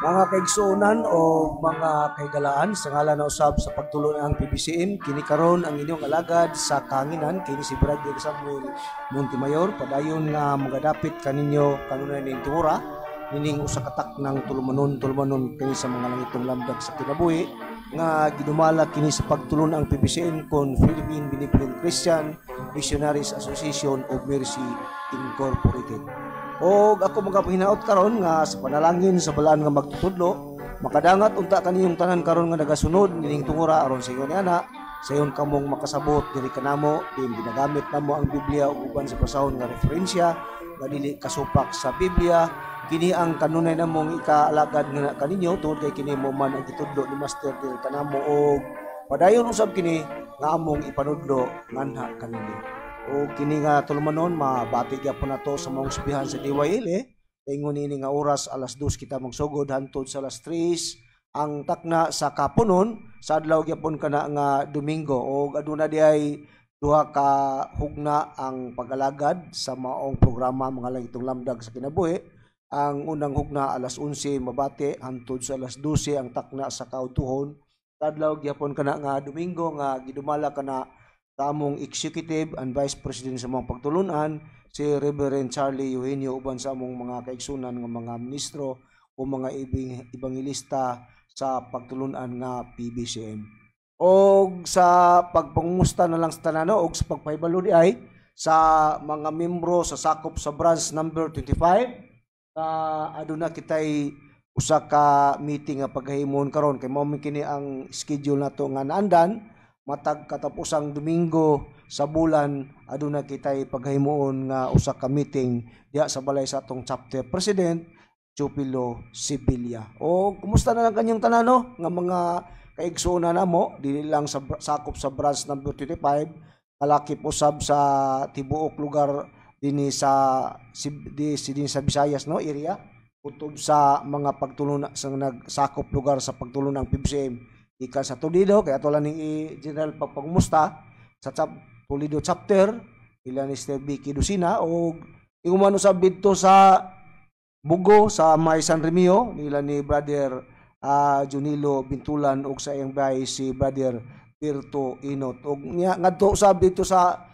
Mga kaigsuonan o mga kaigalaan sa ngalan na usab sa pagtuloy ang PBCM, kini karon ang inyong alagad sa kanginan kini si Brother Samuel Montemayor. Padayon nga magadapit kaninyo kanunay ning tuura nining usa ka taknang tulumanon kini sa mga langitong lamdag sa kinabuhi nga gidumala kini sa pagtulon ang PBCM kon Philippine Benevolent Christian Missionaries Association of Mercy Incorporated. O ako magapahinaot karon nga sa panalangin sa balaan nga magtutudlo makadangat unta kaniyong tanan karon nga nagasunod nining tungura aron sa inyo ni ana sayon kamong makasabot diri kanamo din ginagamit namo ang Biblia ug uban sa pasahon nga referensya nga dili kasupak sa Biblia kini ang kanunay namong ikaalagad nga kaninyo tungod kay kini mo man ang gitudlo ni Master diri kanamo og padayon usab kini nga among ipanudlo nganha kaninyo. O kini nga tulumanon mabati gyapon nato sa mga subihan sa DYL ingon ini nga oras alas 2 kita magsugod hantod sa alas 3 ang takna sa kapunon sa adlaw gyapon kana nga Domingo o aduna diay duha ka hugna ang pag-alagad sa maong programa mga langitong lamdag sa kinabuhi. Ang unang hugna alas 11 mabati hantod sa alas 12 ang takna sa kautuhon sa adlaw gyapon kana nga Domingo nga gidumala kana tamong Executive and Vice President sa mga pagtulunan si Reverend Charlie Eugenio uban sa among mga kaigsunan nga mga ministro o mga ebanghelista sa pagtulunan nga PBCM. Og sa pagpangumusta na lang sa tanano og sa pagpahibalo di ay sa mga membro sa sakop sa branch number 25 aduna kitay usa ka meeting nga paghahimon karon kay mao kini ang schedule nato nga naandan matag katapusang Domingo sa bulan aduna kitay paghimuon nga usa ka meeting diha sa balay sa atong chapter president Chupilo Sibilia. O kumusta na lang kanyang tanano nga mga kaigsuonan namo dili lang sa sakop sa branch number 25 kalakip usab sa tibuok lugar dinhi sa din sa Visayas no area kutob sa mga pagtulon sa nagsakop lugar sa pagtulon ng PBCM ika sa Toledo kaya ato lang ni General pagpangumusta sa Toledo chapter ilan ni Steve Vicky Dusina o iguman usab dito sa Bugo sa May San Remio nila ni Brother Junilo Bintulan ug sa iyang bahay si Brother Pirto Inot ug ngadto usab dito sa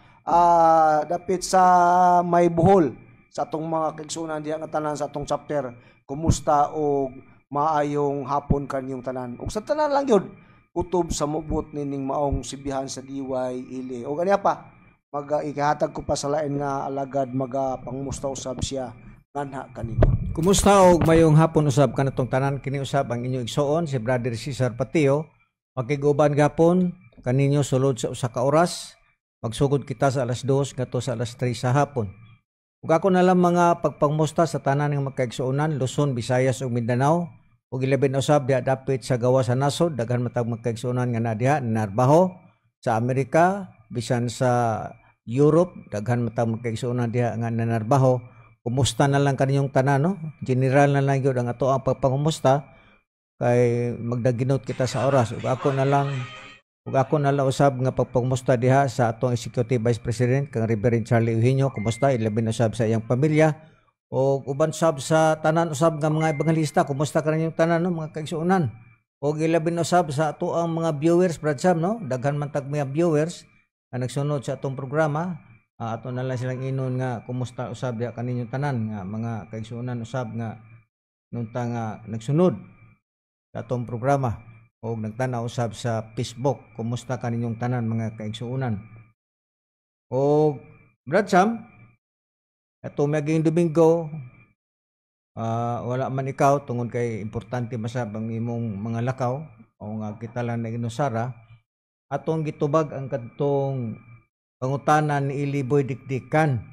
dapit sa May Bohol sa atong mga kaigsunan diha nga tanan sa atong chapter kumusta og maayong hapon kanyong tanan. Ug sa tanan lang yun, kutob sa mubot nining maong sibihan sa DYL. O kanya pa, ikahatag ko pa sa lain nga alagad pangmusta usab siya nganha kanino. Kumusta og mayong hapon usab kanatong tanan kini usab ang inyong igsoon si Brother Cesar Patio. Makiguban gapon kaninyo sulod sa usa ka oras. Magsugod kita sa alas 2 ngadto sa alas 3 sa hapon. Ug ako na lang mga pagpangmusta sa tanan nga magkaigsuonan Luzon, Visayas ug Mindanao. Ug ilabin usab diha dapit sa gawa sa nasod daghan matag magkaigsuonan nga na diha narbaho sa Amerika bisan sa Europe daghan matag magkaigsuonan diha nga nanarbaho. Kumusta na lang kaninyong tanan no? General na lang gyud ang ato ang pagpangumusta kay magdaginot kita sa oras. Ug ako na lang usab nga pagpangumusta diha sa atong Executive Vice President kang Reverend Charlie Eugenio. Kumusta ilabin usab sa iyang pamilya. O uban sab sa tanan usab nga mga ebanghelista kumusta ka ninyong tanan no mga kaigsuonan o ilabin usab sa ato ang mga viewers Brad Sam no daghan man tag mga viewers nga nagsunod sa atong programa ato na lang silang inon nga kumusta usab diha kaninyong tanan nga mga kaigsuonan usab nga nunta nga nagsunod sa atong programa o nagtanaw usab sa Facebook kumusta kaninyong tanan mga kaigsuonan o Brad Sam ato maging Domingo, wala man ikaw tungod kay importante masab ang imong mga lakaw o nga kita lang na inusara atong gitubag ang kadtong pangutanan ni Iliboy Dikdikan.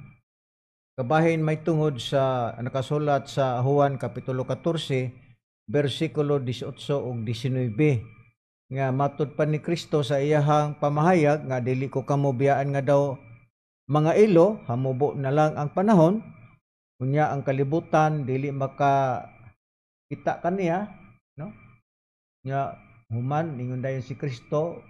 Kabahin may tungod sa nakasulat sa Juan Kapitulo 14, versikulo 18 ug 19 nga matud pa ni Kristo sa iyahang pamahayag nga dili ko kamo biyaan nga daw mga ilo, hamubo na lang ang panahon, unya ang kalibutan dili makakita kaniya, no? Nya human ningon dayon si Kristo,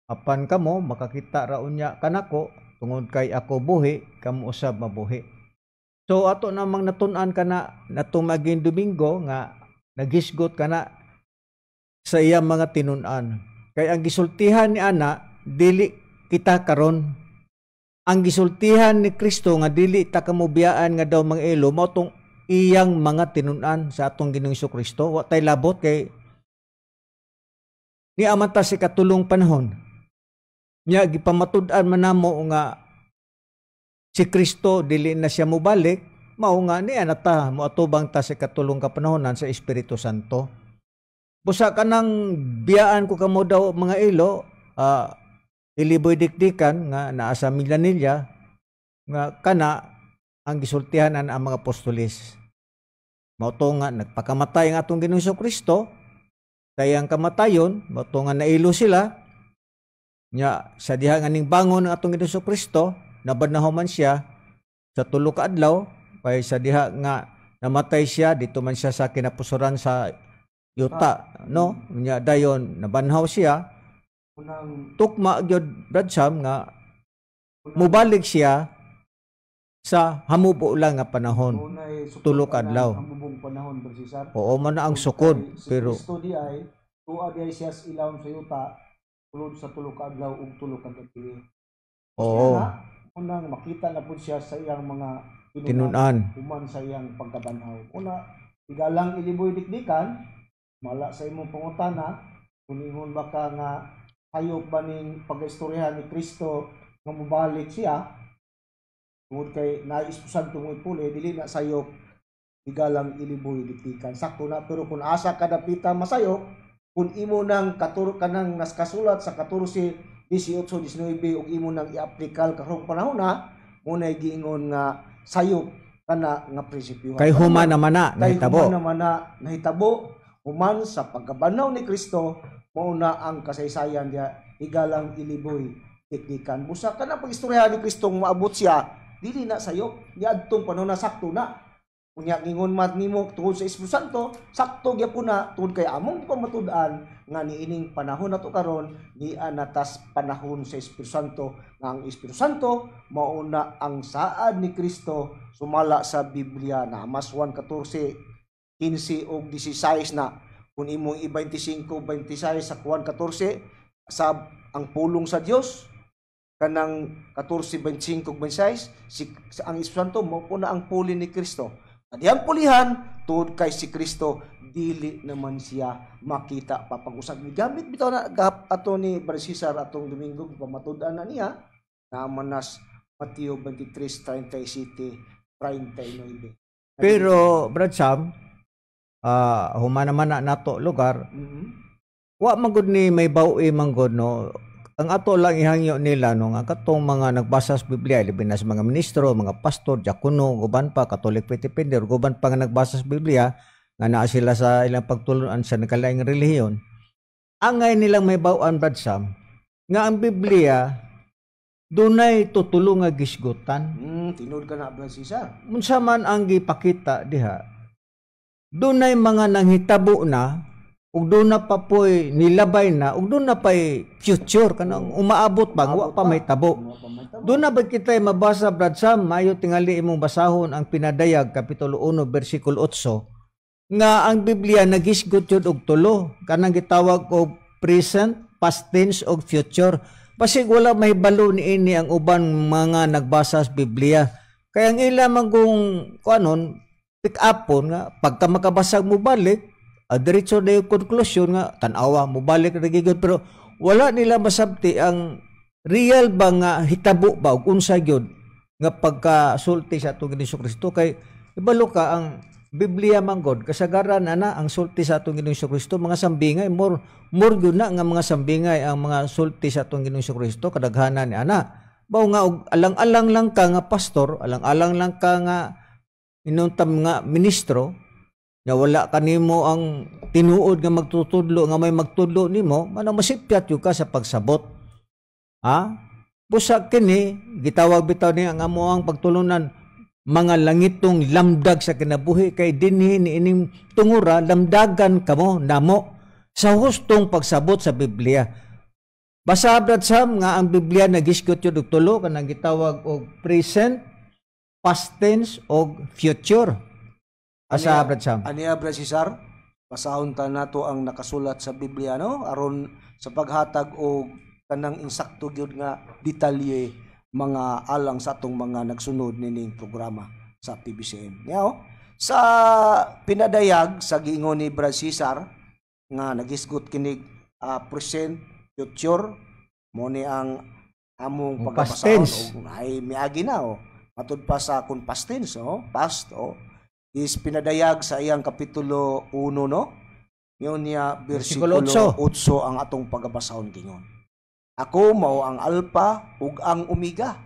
apan kamo makakita ra unya kanako tungod kay ako buhi, kamo usab mabuhi. So ato namang natun-an kana natong maging Domingo nga nagisgot kana sa iyang mga tinun-an. Kay ang gisultihan ni ana dili kita karon. Ang gisultihan ni Kristo nga dili ta kamubiyaan nga daw mga ilo mao tong iyang mga tinun-an sa atong Ginoong Kristo. Wa tay labot kay ni amanta si katulong panahon. Nya gipamatud-an man namo nga si Kristo dili na siya mobalik, mao nga ni anata moatubang ta sa katulong kapanahonan sa Espiritu Santo. Busa kanang biyaan ko kamo daw mga ilo, iliboy dikdikan nga naa sa Milanilla nga kana ang gisultihan ang mga apostolis. Mao to nga nagpakamatay ang atong Ginoong Kristo, kay ang kamatayon mao to nga nailo sila nya sa diha nga ning bangon ang atong Ginoong Kristo, nabadnaho man siya sa tulo ka adlaw, kay sa diha nga namatay siya dito man siya sa kinapusoran sa yuta, no? Nya dayon nabanhaw siya. Tukma gyud Brad Sam nga mubalik siya sa hamubo lang nga panahon, tulo ka adlaw. Hamubong panahon, Brad Cesar. Oo man na ang sukod, pero Kristo di ay tuwa di ay siya sa ilawom sa yuta tulod sa tulo ka adlaw ug tulo ka gabi. oo, Unang makita na po siya sa iyang mga tinun-an. human sa iyang pagkabanhaw. Una, igalang iliboy dikdikan, mala sa imong pangutana, kung ingon ba ka nga hayop ba ning pag-istoryahan ni Kristo nga mobalik siya, tungod kay naispusan tungoy puli, dili na sayop, igalang iliboy dikdikan. Sakto na, pero kung asa ka dapita masayop, kung imo nang kanang naskasulat sa 14, 18, 19 ug imo nang i-applikal karong panahon na munay giingon nga sayop kana nga prinsipyo. Kay human naman na nahitabo. Human naman na nahitabo, human sa pagkabanaw ni Kristo, mauna ang kasaysayan dia igalang iliboy dikdikan. Busa kana pag istorya ni Kristo maabot siya, dili na sayop, niadtong panahon na sakto na. Unya gingon mat nimo tungod sa Espiritu Santo, sakto gyapon na tungod kay among pamatud-an nga niining panahon nato karon ni anatas panahon sa Espiritu Santo, nga ang Espiritu Santo mauna ang saad ni Kristo sumala sa Biblia na mas 1:14, 15 ug 16 na. Kung imong i-25, 26 sa 1:14 sa ang pulong sa Dios, kanang 14, 25 ug 26 ang Espiritu Santo mao na ang puli ni Kristo. Adiyang pulihan tungod kay si Kristo dili naman siya makita pa pag-usab. Gamit bitaw na ato ni Brad Cesar atong Domingo pamatud-an na niya na manas Mateo 23:37, 39. Pero Brad Sam, human naman na nato lugar, wa man gud ni may bawi man gud, no. Ang ato lang ihangyo nila no nga katong mga nagbasa sa Biblia, labi na sa mga ministro, mga pastor, diakono, guban pa Catholic Pretender, guban pa nga nagbasa sa Biblia nga naa sila sa ilang pagtulunan sa nakalaing relihiyon. Angay nilang may bawan, Brad Sam, nga ang Biblia dunay tutulong nga gisgutan. Tinud ka na, Brad Cesar. Unsa man ang gipakita diha, dunay mga nanghitabo na ug doon na pa po'y nilabay na, ug doon na pa'y future, kanang umaabot ba, wa pa may tabo. Doon na ba kita'y mabasa, Brad Sam, mayo tingali imong basahon ang Pinadayag, Kapitulo 1, versikulo 8, nga ang Biblia nagisgot yun og tulo, kanang gitawag og present, past tense, og future. Basig wala may balo ni ini ang uban mga nagbasa sa Biblia. Kaya ang ilamang kung kuanon, pick upon nga, pagka makabasag mo balik, diretso na yung conclusion nga, tanawa, mubalik na gigod, pero wala nila masabti ang real ba nga hitabo ba, o unsa yun, nga pagkasulti sa atong Ginoong Kristo. Kay, ibalo ka, ang Biblia manggod, kasagaran na ang sulti sa atong Ginoong Kristo, mga sambingay, more yun na nga mga sambingay, ang mga sulti sa atong Ginoong Kristo, kadaghanan ni ana. Bao nga, alang-alang lang ka nga pastor, alang-alang lang ka nga inuntam nga ministro, na wala kanimo ang tinuod nga magtutudlo, nga may magtudlo nimo, manang masipyat yung ka sa pagsabot. Ha? busa kini gitawag bitaw ni ang amuang pagtulunan mga langitong lamdag sa kinabuhi kay dinhi ni ining tungura lamdagan kamo namo sa hustong pagsabot sa Biblia. Basa Brad Sam nga ang Biblia nagisgot yun og tulo kanang gitawag og present, past tense og future. Asa Brad Sam? Aniya Brad Cesar, pasahon ta nato ang nakasulat sa Biblia no aron sa paghatag og kanang insakto gyud nga detalye mga alang sa atong mga nagsunod nining programa sa PBCM. Ngaw, sa pinadayag sa giingon ni Brad Cesar nga nagisgot kinig present, future mo ni ang among pagkabasahon ay miagi na matud pa sa kun past tense past is pinadayag sa iyang kapitulo 1 no. Ngayon niya bersikulo 8 ang atong pagabasahon kingon. Ako mao ang Alpha ug ang Omega.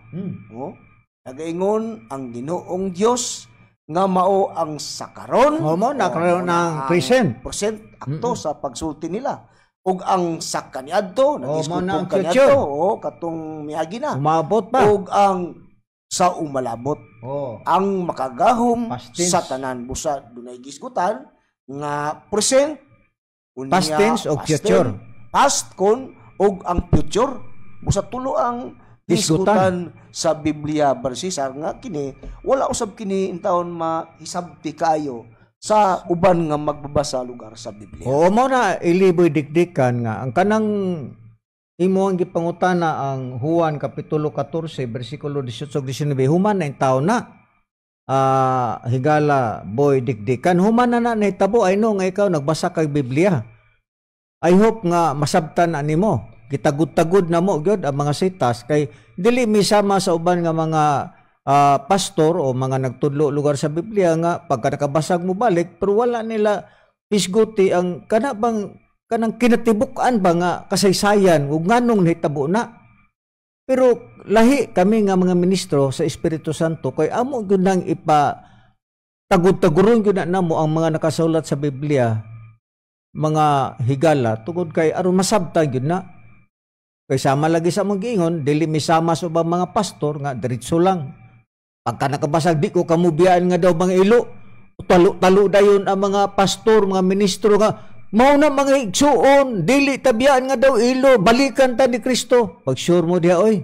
Nagaingon ang Ginoong Dios nga mao ang sakaron. Mao nakaroon ng present akto sa pagsulti nila. Ug ang sakaniadto nagisgot ang kaniadto katong miagi na. Umabot pa. Ug ang sa umalabot. Ang makagahom sa tanan busa dunay gisgutan nga present past tense o future. Past kon og ang future busa tulo ang gisgutan sa Biblia Barsisar nga kini wala usab kini intawon mahisabti kayo sa uban nga magbabasa lugar sa Biblia. Mao na iliboy dikdikan nga ang kanang imo ang gipangutana ang Juan kapitulo 14 bersikulo 18-19 human na taon na higala boy dikdikan human na nahitabo ay no nga ikaw nagbasa kag Biblia. I hope nga masabtan nimo gitagud-tagud na mo gyud ang mga sitas kay dili misama sa uban nga mga pastor o mga nagtudlo lugar sa Biblia nga pagka nakabasag mo balik pero wala nila isguti ang kanang kinatibuk-an ba nga kasaysayan ug nganong nahitabo na. Pero lahi kami nga mga ministro sa Espiritu Santo kay amo gyud nang tagud-taguron gyud na namo ang mga nakasulat sa Biblia mga higala tungod kay aron masabtan gyud na. Kay sama lagi sa mga giingon dili misama sa ubang mga pastor nga diretso lang. Pagka nakabasag di ko kamubiyaan nga daw mga ilo. Talo dayon ang mga pastor, mga ministro nga mao na mga igsuon, dili tabiyaan nga daw ilo, balikan ta ni Kristo. Pag sure mo diha oy.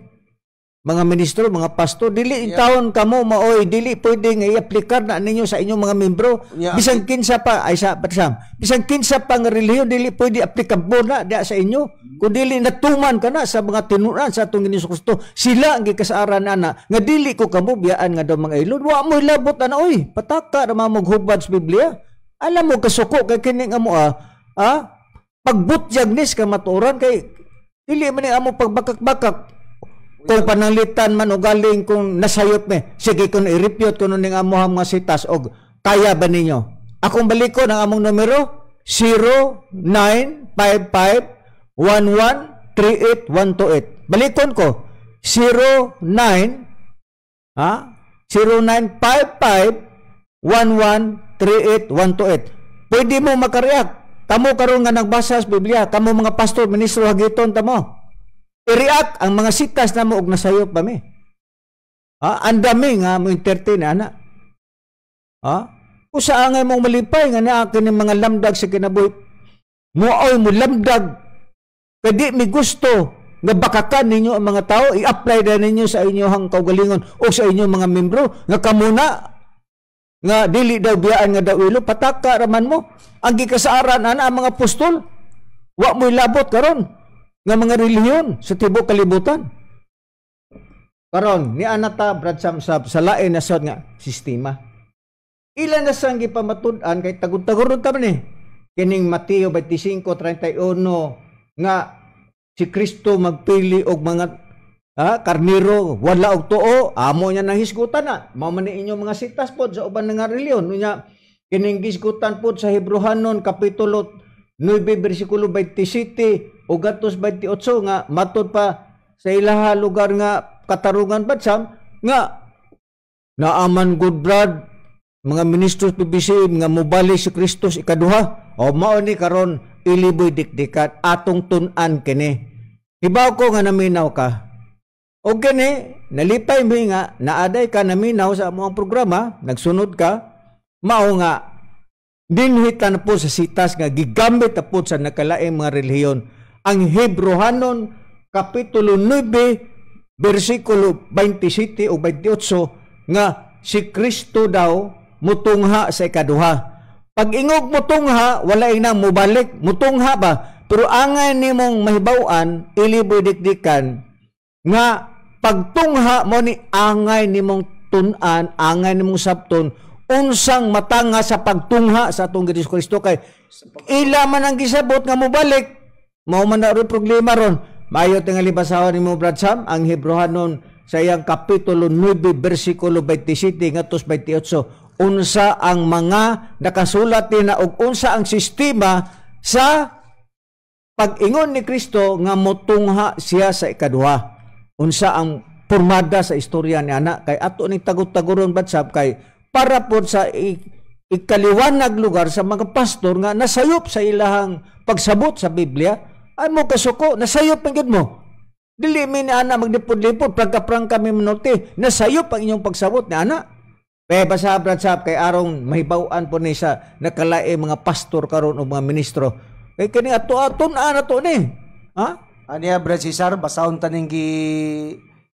Mga ministro, mga pastor, dili intawon kamo maoy, dili pwede nga i-aplikar na ninyo sa inyong mga membro. Bisan kinsa pa ay sa Batsam. Bisan kinsa pa nga relihiyon dili pwede aplikable na diha sa inyo. Kung dili natuman ka na sa mga tinuran sa atong Ginoong Kristo, sila ang gikasaran ana nga dili ko kamo biyaan nga daw mga ilod. Wa mo labot ana oy, pataka ra mamughubad sa Biblia. Alam mo kasuko kay kini nga mo pagbutyag nis ka matuoran kay dili man ni amo pagbakak-bakak. Kung pananglitan man o galing kung nasayop sige kung i-repute ko ning amuhang mga sitas og kaya ba ninyo? Akong balikon ang among numero 0955-1138-128. Balikon ko 0955-1138-128. Pwede mo makareact. Kamo karon nga nagbasa sa Biblia, kamo mga pastor, ministro hagiton tamo. I-react ang mga sitas na mo og nasayop ba mi. Ang dami nga mo entertain ana. Usa angay mong malipay nga naa kini mga lamdag sa kinabuhi. Muoy mo lamdag. Kadi mi gusto nga bakakan ninyo ang mga tao, i-apply na ninyo sa inyong kaugalingon o sa inyong mga membro nga kamuna nga dili daw biyaan nga daw ilo, pataka raman mo. Ang gikasaaran ana ang mga apostol. Wa mo'y labot karon nga mga relihiyon sa tibok kalibutan. Karon ni anata Brad Sam sa lain na sad nga sistema. Ilan na sang gipamatud-an kay tagud-taguron ta man kining Mateo 25:31 nga si Kristo magpili og mga karniro wala og tuo, amo niya nang hisgutan na. Mao man ni inyo mga sitas pod sa uban nga relihiyon unya kining hisgutan pod sa Hebrehanon kapitulo 9 bersikulo 27 o gatos 28 nga matod pa sa ilaha lugar nga katarungan Batsam nga naaman good brad mga ministros PBC nga mobalik si Kristus ikaduha o mao ni karon iliboy dikdikat atong tun-an kini. Hibaw ko nga naminaw ka O gani, nalipay mo nga, naaday ka naminaw sa among programa, nagsunod ka, mao nga, dinhitan na po sa sitas nga, gigamit na po sa nakalaing mga relihiyon. Ang Hebrehanon, Kapitulo 9, versikulo 27 o 28, nga si Kristo daw mutungha sa ikaduha. Pag ingog mutungha, wala na mubalik, mutungha ba? Pero angay nimong mahibawan, iliboy dikdikan, nga pagtungha mo ni angay nimong tunan, angay nimong sabton, unsang matanga sa pagtungha sa atong Hesus Kristo kay ila man ang gisabot nga mobalik, mao man na ron problema ron. Mayo tingali basahan nimo Brad Sam ang Hebrehanon sa iyang kapitulo 9 bersikulo 27 ngadto 28. Unsa ang mga nakasulat na og unsa ang sistema sa pag-ingon ni Kristo nga motungha siya sa ikaduha. Unsa ang pormada sa istorya ni ana kay ato ning tagot-tagoron batsab kay para po sa ikaliwanag lugar sa mga pastor nga nasayop sa ilahang pagsabot sa Biblia ay mo kasuko nasayop ang gid mo dili mi ni ana magdipod-lipod prangka kami manuti nasayop ang inyong pagsabot ni ana kay basa batsab kay arong mahibaw-an po ni sa nakalae mga pastor karon o mga ministro kay kini ato-aton ana to ni ha. Aniya, Brad Cesar, basahon taning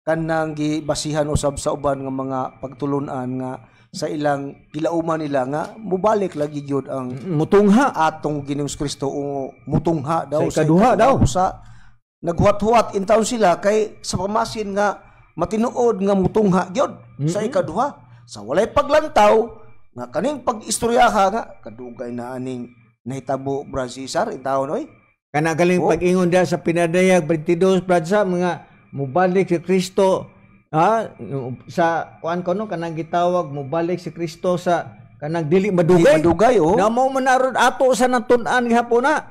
kanang gibasihan usab sa uban nga mga pagtulunan nga sa ilang gilauman nila nga mubalik lagi gyud ang mutungha atong Ginoong Kristo o mutungha daw sa ikaduha daw sa naghuwat-huwat in taon sila kay sa pamasin nga matinuod nga mutungha gyud sa ikaduha sa walay paglantaw nga kaning pag-istoryaha nga kadugay na aning nahitabo Brad Cesar in taon oy. Kana galing pag-ingon dia sa pinadayag 22 Brad Sam mga mubalik si Kristo ha sa kuan kono kanang gitawag mubalik si Kristo sa kanang dili madugay oh. Na mo manaron ato sa natun-an gihapon na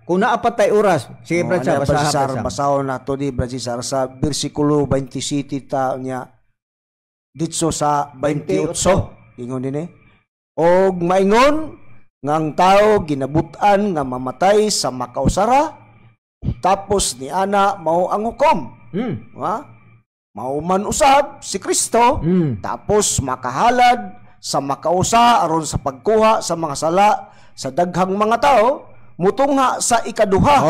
kung naa pa tay oras sige Brad Sam basahon nato di Brad Cesar sa bersikulo 27 ta nya ditso sa 28 ingon dinhi og maingon nga ang tao ginabutan nga mamatay sa makausara tapos ni ana mao ang hukom ha mao man usab si Kristo tapos makahalad sa makausa aron sa pagkuha sa mga sala sa daghang mga tao mutungha sa ikaduha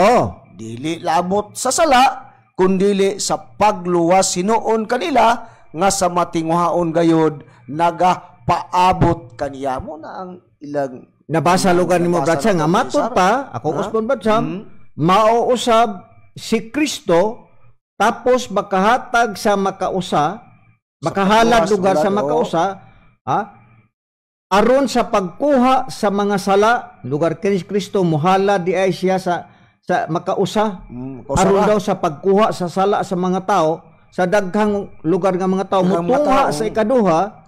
dili labot sa sala kundili sa pagluwas hinuon kanila nga sa matinguhaon gayud nagapaabot kaniya mo na ang ilang nabasa lugar nimo Brad Sam nga matud pa ako uspon Brad Sam mauusab si Kristo tapos makahatag sa makausa makahalad lugar sa makausa aron sa pagkuha sa mga sala lugar kini Kristo muhala di ay siya sa makausa aron daw sa pagkuha sa sala sa mga tao sa daghang lugar nga mga tao mutunga sa ikaduha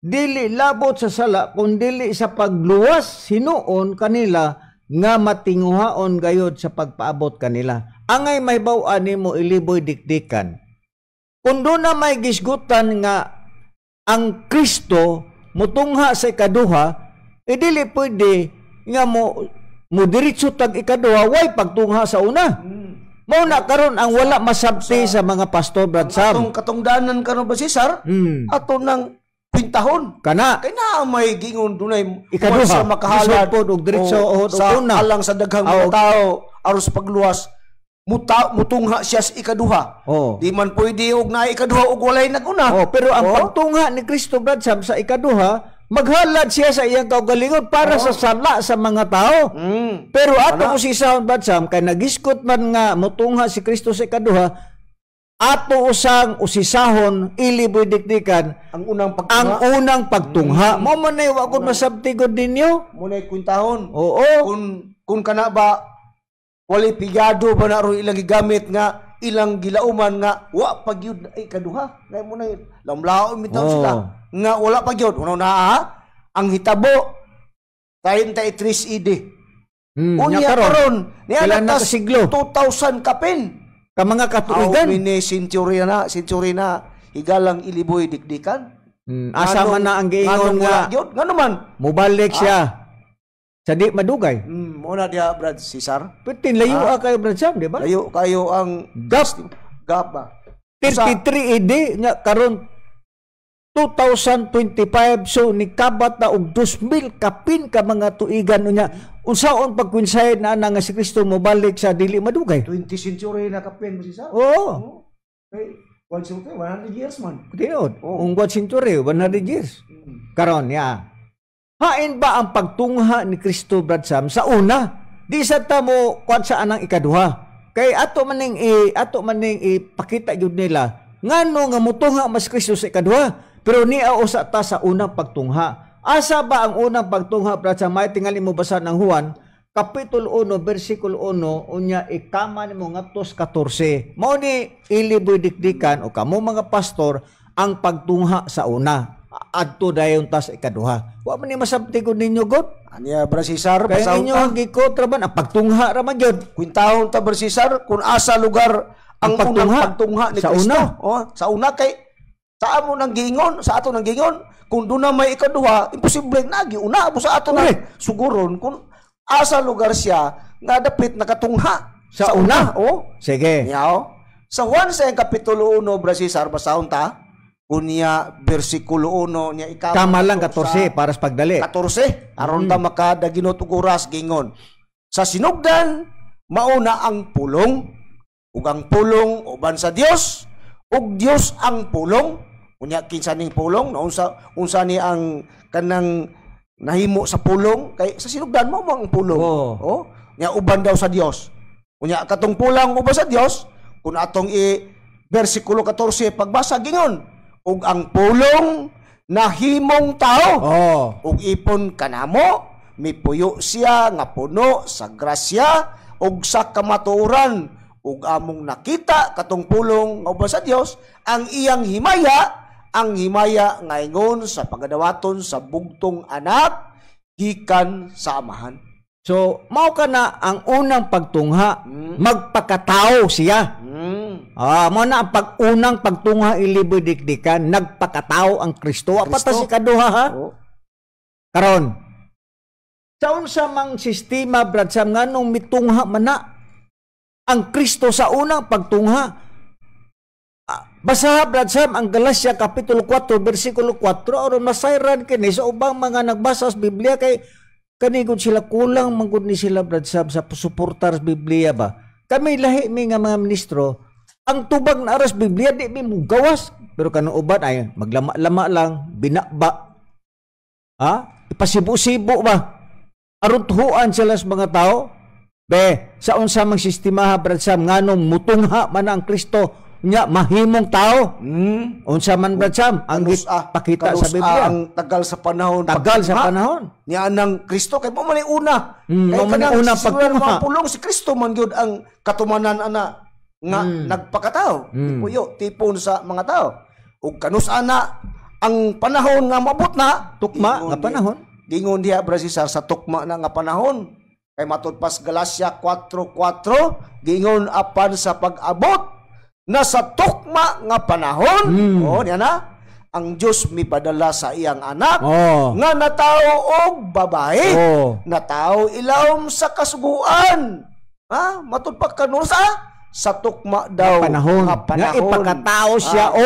dili labot sa sala kundi sa pagluwas hinuon kanila nga matinguhaon gayod sa pagpaabot kanila. Angay mahibaw-an nimo iliboy dikdikan. Kung doon na may gisgutan nga ang Kristo mutungha sa ikaduha, dili pwede nga mo diretso tag ikaduha way pagtungha sa una. Mao na karon ang wala masabti sa mga pastor Brad Sam. Atong katungdanan karon ba Cesar? Ato nang pintahon kana kay na may gingon dunay ikaduha sa makahalad og diretso o sa una alang sa daghang mga tao aron sa pagluwas mutungha siya sa ikaduha di man pwede og na ikaduha og walay naguna pero ang pagtungha ni Kristo Brad Sam sa ikaduha maghalad siya sa iyang kaugalingon para sa sala sa mga tao pero ato usisahon Brad Sam kay nagiskot man nga mutungha si Kristo sa ikaduha ato usang usisahon iliboy dikdikan ang unang pagtungha mo man nay wa kun masabtigod ninyo mo nay kwintahon kun kana ba wali pigado ba na ro ilang gigamit nga ilang gilauman nga wa pagyud ay kaduha ngay mo nay lamlaon bitaw sila nga wala pagyud uno na ang hitabo 33 ED unya karon niya na siglo 2000 kapin ka mga katuigan century na higalang iliboy dikdikan asa man na ang giingon nga ngano man mubalik siya sa di madugay muna dia Brad Cesar pitin layo kayo Brad Sam di ba layo kayo ang gap ba 33 AD nya karon 2025, so nikabat na og 2,000 kapin ka mga tuigan unya. Unsaon pagkwinsay na nga si Kristo mobalik sa dili madugay? 20 century na kapin, Brother Cesar. Oo. Okay. 100 years man. Tinud, unggot century, 100 years. Karon ya. Hain ba ang pagtungha ni Kristo, Brad Sam, sa una? Di sa ta mo kwan sa anang ikaduha. Kay ato maning ipakita gyud nila ngano nga mutungha mas Kristo sa ikaduha. Pero niya usa ta sa unang pagtungha. Asa ba ang unang pagtungha, Brad Sam? May tingali mo basa ng Juan Kapitulo 1, versikulo 1, unya ikama nimo ngadto sa 14. Mao ni iliboy dikdikan o kamo mga pastor ang pagtungha sa una. Adto dayon ta sa ikaduha. Wa man ni masabtigon ninyo god. Anya, Brother Cesar, Kaya basahon inyo ta. ang gikotra ang pagtungha ra man gyud. Kwintahon ta, Brother Cesar, kung asa lugar ang Ang unang pagtungha pagtungha ni sa Kristo. una. Sa una kay sa amo nang giingon, sa ato nang giingon, kung doon na may ikaduha, imposible na giuna mo sa ato na suguron kung asa lugar siya nga dapit nakatungha sa una. Sige. Sige. Yaw. Sa Juan sa Kapitulo 1, Brother Cesar, basahon ta. Kunya versikulo 1 niya Kama lang 14 para sa pagdali. 14 aron ta makadaginot og oras gingon. Sa sinugdan mauna ang pulong ug ang pulong uban sa Dios ug Dios ang pulong. Unya kinsa ning pulong na unsa ni ang kanang nahimo sa pulong kay sa sinugdan mo ang pulong. Nya uban daw sa Dios. Unya katong pulang uban sa Dios kun atong versikulo 14 pagbasa gingon ug ang pulong nahimong tao. Ug ipon kanamo mipuyo siya nga puno sa grasya ug sa kamatuoran ug among nakita katong pulong nga uban sa Dios ang iyang himaya nga ingon sa pagadawaton sa bugtong anak gikan sa amahan. So, mao ka na ang unang pagtungha, magpakatao siya. Mo na ang unang pagtungha iliboy dikdikan, nagpakatao ang Kristo. Apata si kaduha ha? Karon, sa unsa mang sistema, Brad Sam, nganong mitungha man na ang Kristo sa unang pagtungha. Basa, Brad Sam, ang Galacia Kapitulo 4, versikulo 4, aron masayran kini sa ubang mga nagbasa sa Biblia kay kanigod sila kulang manggod ni sila, Brad Sam, sa suportar sa Biblia ba. Kami lahi mi nga mga ministro, ang tubag na aras Biblia di mi mo gawas, pero kanang uban ay maglama-lama lang, binakba. Ipasibo-sibo ba? Aron tuhuan sila sa mga tao. Be, sa unsa mang sistema, Brad Sam, nganong mutungha man ang Kristo nya mahimong tao. Unsa man, Brad Sam, ang pakita sa Biblia. Ang tagal sa panahon. Tagal sa panahon. Niya ng Kristo kay mo man una. Mo man una pagtungha. Pulong si Kristo man gyud ang katumanan ana nga nagpakatao. Puyo tipon sa mga tao. Ug kanus ana ang panahon nga mabot na tukma nga panahon. Gingon diha, Brother Cesar, sa tukma na nga panahon. Kay matud pas Galacia 4:4 gingon apan sa pag-abot na sa tukma nga panahon, niya na, ang Diyos mipadala sa iyang anak, nga natao og babae, natao ilawom sa kasuguan. Matud pa kanus sa tukma daw panahon. nga panahon. Nga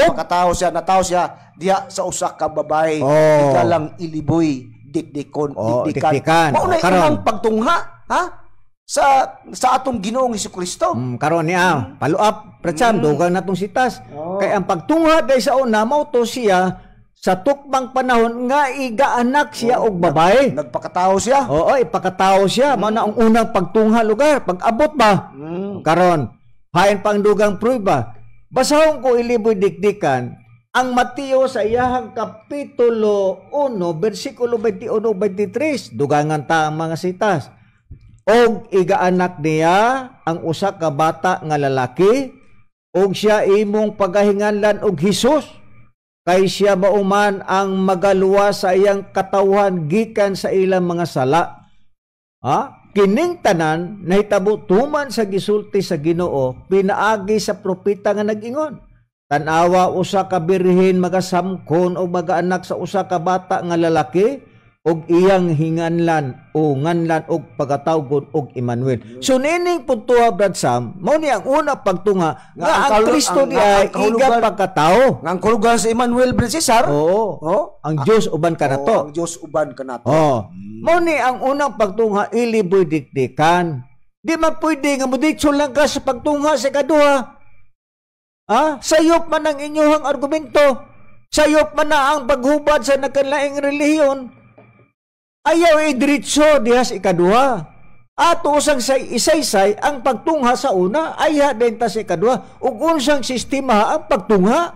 ipakatao siya natao siya diya sa usa ka babae. Ikalang iliboy dikdikan. Mauna ang pagtungha, sa atong Ginoong Hesukristo. Karon niya, follow up, Pracham, dugang natong sitas. Kay ang pagtungha day sa una, mao to siya sa tukmang panahon nga igaanak siya og babae. Nagpakatao siya. Ipakatao siya. Mao na ang unang pagtungha lugar, pag-abot ba? Karon, hain pang dugang prueba. Basahon ko iliboy dikdikan, ang Mateo sa iyahang Kapitulo 1, versikulo 21-23, dugangan ta ang mga sitas. Og igaanak niya ang usa ka bata nga lalaki, og siya imong pagahinganlan og Hesus, kay siya mauman ang magaluwa sa iyang katawhan gikan sa ilang mga sala. Kining tanan nahitabo tuman sa gisulti sa Ginoo, pinaagi sa propeta nga nag-ingon. Tanawa usa ka birhen magasamkon o magaanak sa usa ka bata nga lalaki, og iyang hinganlan o nganlan og pagkatawgon og Emmanuel. So nining puntuha Brad Sam, mao ni ang una pagtunga nga ang Kristo di ay iga pagkatao. Nga ang kahulugan sa Emmanuel, Brad Cesar. Oo. Ang Dios uban kanato. Ang Dios uban kanato. Oh. Mao ni ang unang pagtunga iliboy dikdikan. Di man pwede nga muditso lang ka sa pagtunga sa ikaduha. Sayop man ang inyong argumento. Sayop man na ang paghubad sa nagkalaing relihiyon. Ayaw diretso diha sa ikaduha. Ato usang isaysay ang pagtungha sa una, ayaw din ta sa ikaduha. Ug unsang sistema ang pagtungha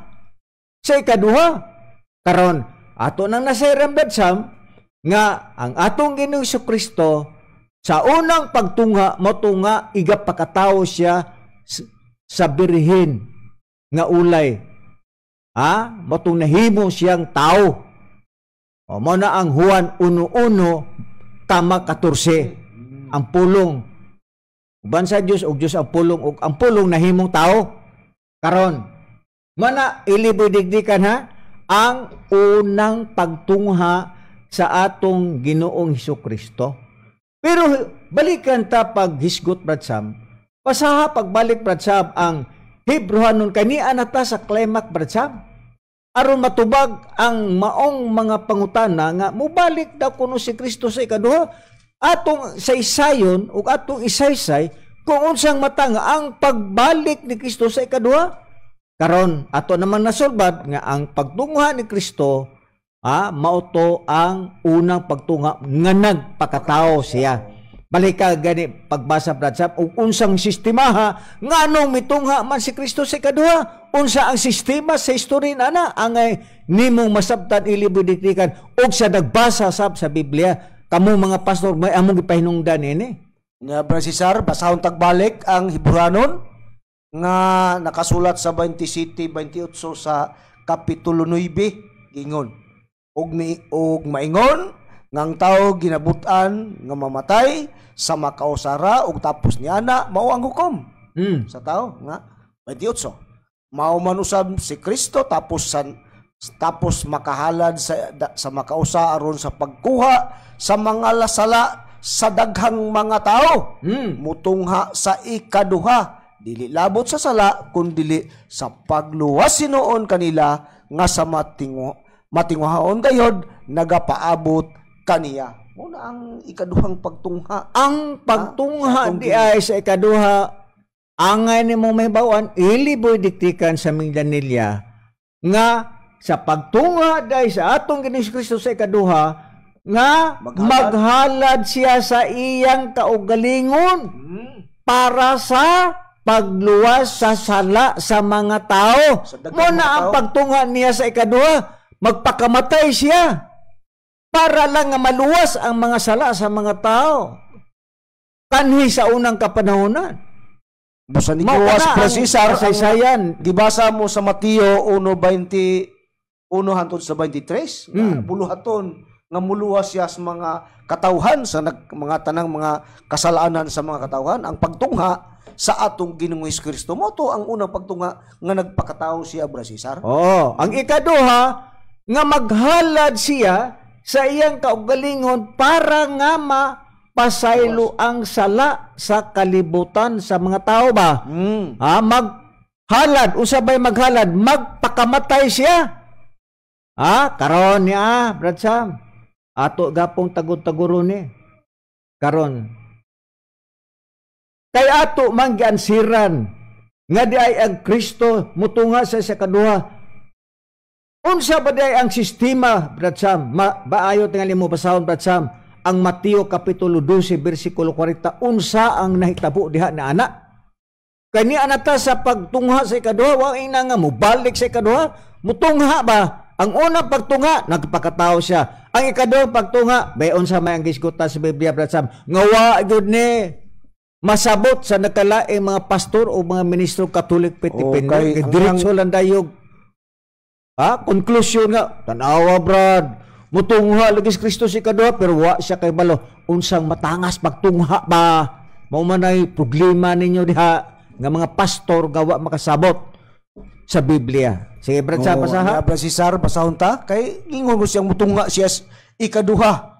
sa ikaduha. Karon, ato nang nasayran Brad Sam, nga ang atong Ginoong Kristo sa unang pagtungha motunga iga pakatawo siya sa birhen nga ulay. Motong nahimo siyang tao. Mo na ang Juan 1:1 tama 14. Ang pulong uban sa Dios og Dios ang pulong ug ang pulong nahimong tao. Karon mana iliboy digdikan ang unang pagtungha sa atong Ginoong Hesukristo. Pero balikan ta paghisgot Brad Sam. Pasaha pagbalik Brad Sam ang Hebrehanon kaniya na ta sa climax Brad Sam. Aron matubag ang maong mga pangutana nga mubalik daw kuno si Kristo sa ikaduha atong saysayon ug atong isaysay kung unsang matanga ang pagbalik ni Kristo sa ikaduha. Karon ato naman nasulbad nga ang pagtungha ni Kristo mauto ang unang pagtungha nga nagpakatao siya. Balik ka gani pagbasa Brad Sam ug unsang sistema nganong mitungha man si Kristo sa ikaduha. Unsa ang sistema sa history na angay nimong masabtan iliboy dikdikan ug sa nagbasa sa Biblia kamo mga pastor may among gipahinungdan ini. Nga Brad Cesar, basahon tagbalik ang Hebrehanon nga nakasulat sa 27-28 sa kapitulo 9 gingon. Og maingon ngang tao ginabutan nga mamatay sa makausara ug tapos niya mao ang hukom sa tao nga 28. Mao man usab si Kristo tapos makahalad sa makausa aron sa pagkuha sa mga lasala sa daghang mga tao. Mutungha sa ikaduha dili labot sa sala kundi sa pagluwas sinuon kanila nga sa matinguhaon gayod nagapaabot kaniya. Muna ang ikaduhang pagtungha. Ang pagtungha di ay sa ikaduha angay ni mong mahibawan, iliboy diktikan sa Mingdanilya nga sa pagtungha dahil sa atong Ginoong Kristo sa ikaduha nga maghalad siya sa iyang kaugalingon para sa pagluwas sa sala sa mga tao. Muna ang pagtungha niya sa ikaduha, magpakamatay siya para lang nga maluwas ang mga sala sa mga tao. Kanhi sa unang kapanahonan. Busa ni Kuwas Cesar saysayan gibasa mo sa Mateo 1:21 hangtod sa 23 buluhaton nga muluwas siya sa mga katawhan sa mga tanang mga kasalanan sa mga katawhan. Ang pagtungha sa atong Ginoong Kristo mo to ang unang pagtungha nga nagpakatao siya Brad Cesar. Ang ikaduha nga maghalad siya sa iyang kaugalingon para nga pasaylo ang sala sa kalibutan sa mga tao ba? Maghalad, usabay maghalad, magpakamatay siya. Karon niya, Brad Sam. Ato gapong tagod-taguro ni. Karon. Kay ato manggiansiran nga di ay ang Kristo mutunga sa kaduha. Unsa ba di ay ang sistema, Brad Sam? Baayo tingali mo basahon, Brad Sam. Ang Mateo kapitulo 12 bersikulo 40 unsa ang nahitabo diha na anak kani anata sa pagtungha sa ikaduha wa ina nga mobalik sa ikaduha mutungha ba ang unang pagtungha nagpakatao siya ang ikaduhang pagtungha bayon sa may ang gisgutan sa Biblia Brad Sam nga wa gyud ni masabot sa nakalaing mga pastor o mga ministro Katolik Pilipino diretso lang dayog konklusyon nga tanawa Brad mutungha lagi si Kristo si kaduha pero wa siya kay balo unsang matangas pagtungha ba mao man ay problema ninyo diha nga mga pastor gawa makasabot sa Biblia. Sige Brad Sam pasaha. Brad Cesar pasahon ta kay ingon ko siyang mutungha siya ikaduha.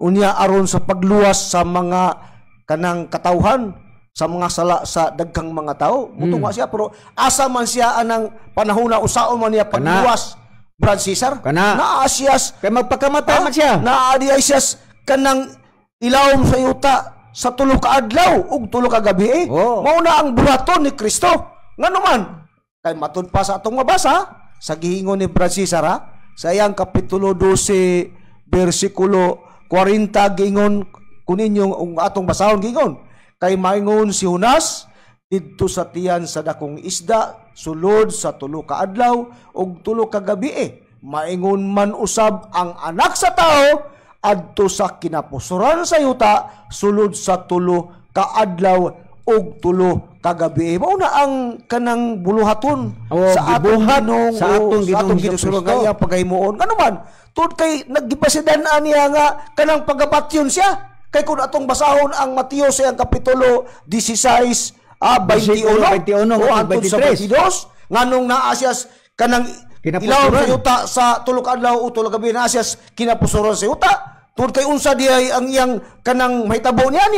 Unya aron sa pagluwas sa mga kanang katawhan, sa mga sala sa daghang mga tao. Mutunga siya, pero asa man siya anang panahon na usaon man niya pagluwas, Brad Cesar? Naa siyas, Kaya magpakamatay man siya. naa di ay siyas kanang ilawom sa yuta sa tulo ka adlaw ug tulo ka gabi. Mao na ang buhaton ni Kristo. Ngano man? Kay matud pa sa atong mabasa sa gihingon ni Brad Cesar, sa iyang kapitulo 12 bersikulo 40 gingon kunin yung atong basahon gingon. Kay maingon si Jonas didto sa tiyan sa dakong isda sulod sa tulo ka adlaw ug tulo ka gabi. Maingon man usab ang anak sa tao adto sa kinapusoran sa yuta sulod sa tulo ka adlaw ug tulo ka gabi. Mao na ang kanang buluhaton sa atong Ginoo, sa atong Ginoo nga iyang paghimuon. Ano man tud kay nagipasidan-an niya nga kanang pagapatyon siya. Kay kung atong basahon ang Mateo sa iyang kapitulo 16 21 o hangtod sa 22 nganong naa siya kanang ilaw sa yuta sa tulo ka adlaw o tulo ka gabi, naa siya kinapusoran sa yuta. Tungod kay unsa diay ang iyang kanang mahitabo niya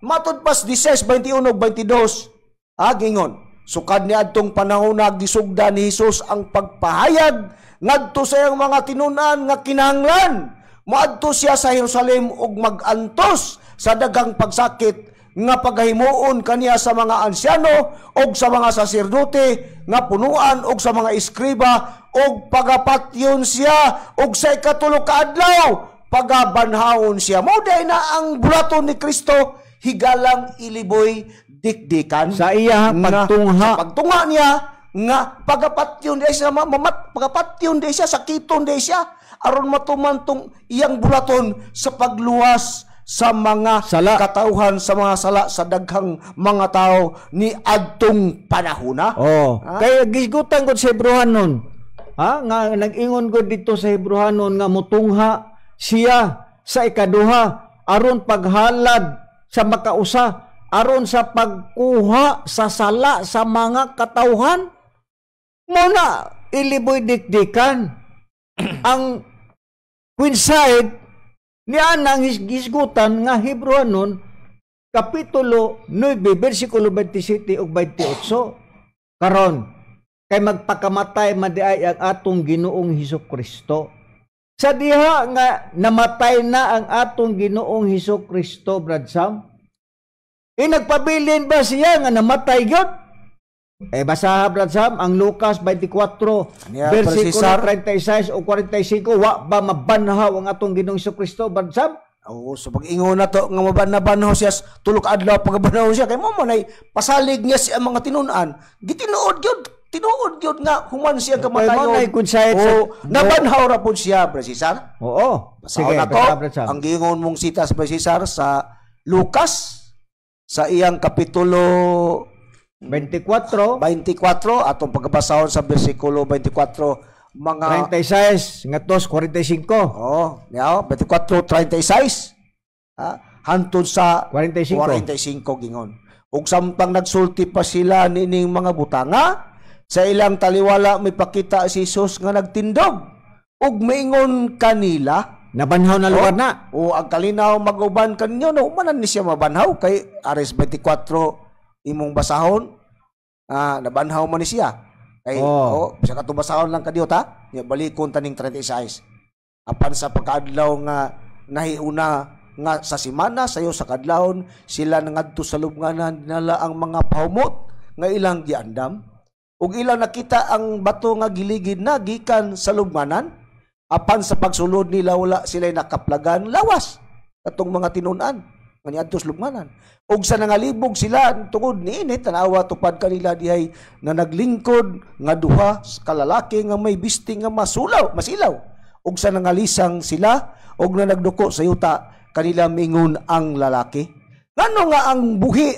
matud pas 16 21 ug 22 gingon sukad ni adtong panahon nagdisugda ni Hesus ang pagpahayag ngadto sa iyang mga tinun-an nga kinahanglan moadto siya sa Jerusalem ug mag-antos sa daghang pagsakit nga paghimuon kaniya sa mga ansyano ug sa mga saserdote nga punuan ug sa mga iskriba ug pagapatyon siya ug sa ikatulo ka adlaw pagabanhawon siya. Mao day na ang bulaton ni Kristo higalang iliboy dikdikan sa iya pagtungha niya nga pagapatyon di siya pagapatyon di siya sakiton di siya aron matuman tong iyang bulaton sa pagluwas sa mga katauhan sa mga sala sa daghang mga tao ni adtong panahona. Kaya gisgutan ko sa Hebrehanon nga nag-ingon ko dito sa Hebrehanon nga mutungha siya sa ikaduha aron paghalad sa makausa aron sa pagkuha sa sala sa mga katauhan. Muna iliboy dikdikan ang coincide niya nang hisgutan nga Hebrehanon kapitulo 9 bersikulo 27 ug 28 karon kay magpakamatay madiay ang atong Ginoong Hesukristo. Sa diha nga namatay na ang atong Ginoong Hesukristo, Brad Sam, nagpabilin ba siya nga namatay gyud? Basa Brad Sam ang Lucas 24 bersikulo 36 o 45 wa ba mabanhaw ang atong Ginoong Hesukristo, Brad Sam? So pag-ingon na to nga mabanhaw siya tulo ka adlaw pagabanhaw siya kay mo nay pasalig niya si ang mga tinunan gitinuod gyud nga human siya kamatayon. Nabanhaw ra pud siya, Brad Cesar. Sige, ang giingon mong sita sa Brad Cesar sa Lucas sa iyang kapitulo 24 atong pagbasahon sa bersikulo 24 mga 36 ngatos 45. 24:36 hantod sa 45 gingon. Ug samtang nagsulti pa sila nining mga butanga sa ilang taliwala may pakita si Jesus nga nagtindog ug maingon kanila nabanhaw na lugar na. Ang kalinaw maguban kanyo no manan ni siya mabanhaw kay Ares 24 imong basahon nabanhaw man ni siya kay sa katong basahon lang kadiyo ta nya balikon taning 36 apan sa pagkaadlaw nga nahiuna nga sa semana sayo sa kadlawon sila nangadto sa lubnganan dinala ang mga pahumot nga ilang giandam ug ilang nakita ang bato nga giligid na gikan sa lubnganan apan sa pagsulod nila wala sila nakaplagan lawas katong mga tinunan nga niadto sa lubnganan ug sa nangalibog sila tungod niinit tanawa tupad kanila dihay na naglingkod nga duha ka lalaki nga may bisti nga masilaw ug sa nangalisang sila ug na nagduko sa yuta kanila mingon ang lalaki ngano nga ang buhi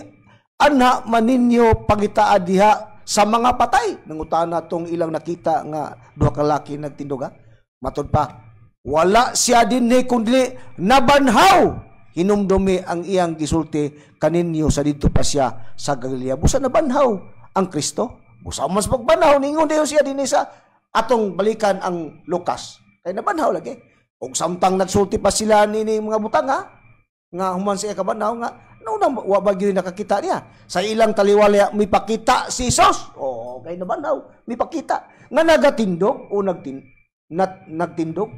anha maninyo pagitaa diha sa mga patay nangutana tong ilang nakita nga duha ka lalaki nagtindog matud pa wala siya dinhi kundi nabanhaw hinumdumi ang iyang gisulti kaninyo sa didto pa siya sa Galilea. Busa nabanhaw ang Kristo. Busa mas pagbanhaw ningon dayon siya dinhi sa atong balikan ang Lucas. Kay nabanhaw lagi. Og samtang nagsulti pa sila ni mga butang nga human siya kabanaw nga naunang wa ba gyud nakakita niya sa ilang taliwala mipakita si Jesus. Okay na banaw mipakita nga nagatindog o nagtindog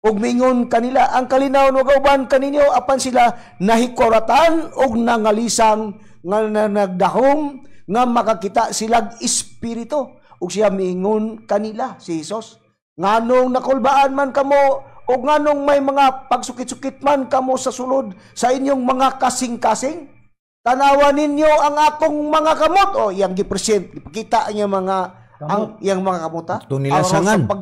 og mingon kanila ang kalinaw no kauban kaninyo apan sila nahikoratan og nangalisang nga nagdahom nga makakita silang espiritu ug siya mingon kanila si Jesus nganong nakulbaan man kamo o nganong may mga pagsukit-sukit man kamo sa sulod sa inyong mga kasing-kasing, tanawan ninyo ang akong mga kamot. O, iyang gipresent, ipakita niya iyang mga kamot. Ito nilasangan. Sa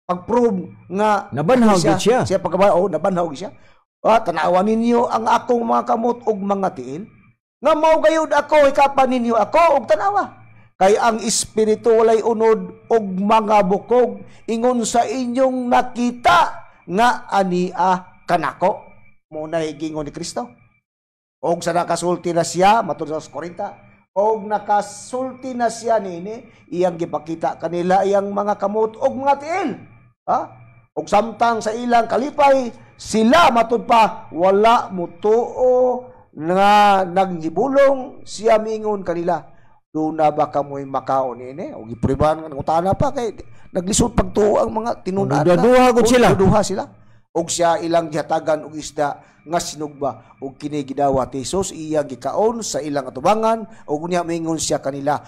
pag-prove nga nabanhaw siya. Siya nabanhaw siya. Tanawan ninyo ang akong mga kamot ug mga tiil. Nga mao gayud ako, ikapan ninyo ako ug tanawa. Kay ang espiritu walay unod og mga bukog ingon sa inyong nakita nga ania kanako. Muna gingon ni Kristo. Og sa nakasulti na siya matud sa 40. Og nakasulti na siya nini iyang gipakita kanila iyang mga kamot og mga tiil. Og samtang sa ilang kalipay sila matud pa wala mutuo nga naghibulong siya mingon kanila. Doon na ba kamoy makaon ini? O gipriban nga utana pa kay naglisod pagtuo ang mga tinunan. Duduha sila. Og siya ilang gihatagan og isda nga sinugba og kini gidawat Jesus iya gikaon sa ilang atubangan og unya mingon siya kanila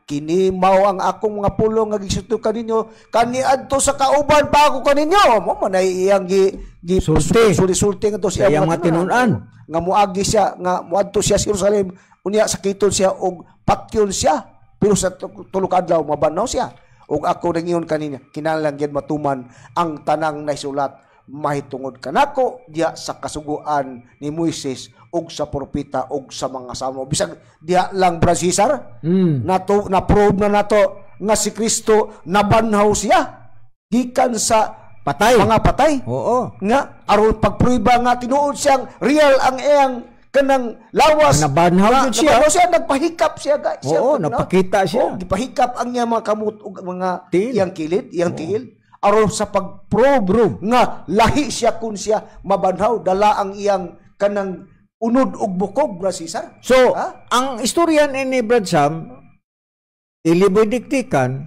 kini mao ang akong mga pulong nga gisuto kaninyo kaniadto sa kauban pa ako kaninyo mo man iyang sulti nga to siya mga tinunan nga muagi siya nga muadto siya sa Jerusalem unya sakiton siya og patyon siya pero sa tulok adlaw mabanaw siya ug ako ringiyon kanina kinahanglan gyud matuman ang tanang naisulat mahitungod kanako diya sa kasuguan ni Moises ug sa propeta ug sa mga salmo bisag diya lang Brad Cesar na prove na nato nga si Kristo nabanhaw siya gikan sa mga patay oo nga aron pagprueba nga tinuod siyang real ang iyang kanang lawas nabanhaw siya nagpahikap siya guys. Oo, napakita siya. Gipahikap ang niya mga kamot ug mga iyang kilid, iyang tiil aron sa pagprobe nga lahi siya kun siya mabanhaw dala ang iyang kanang unod ug bukog Brad Cesar. So, ang istorya ni Brad Sam ilibodiktikan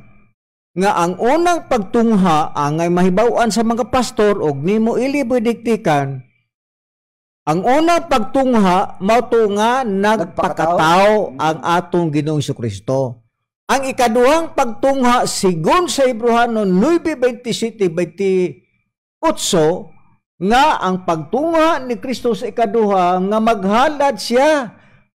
nga ang unang pagtungha angay mahibaw-an sa mga pastor og nimo ilibodiktikan ang unang pagtungha mao to nga nagpakataw ang atong Ginoong Jesucristo. Ang ikaduhang pagtungha sigon sa Hebreano 9:27-28 nga ang pagtungha ni Kristo sa ikaduha nga maghalad siya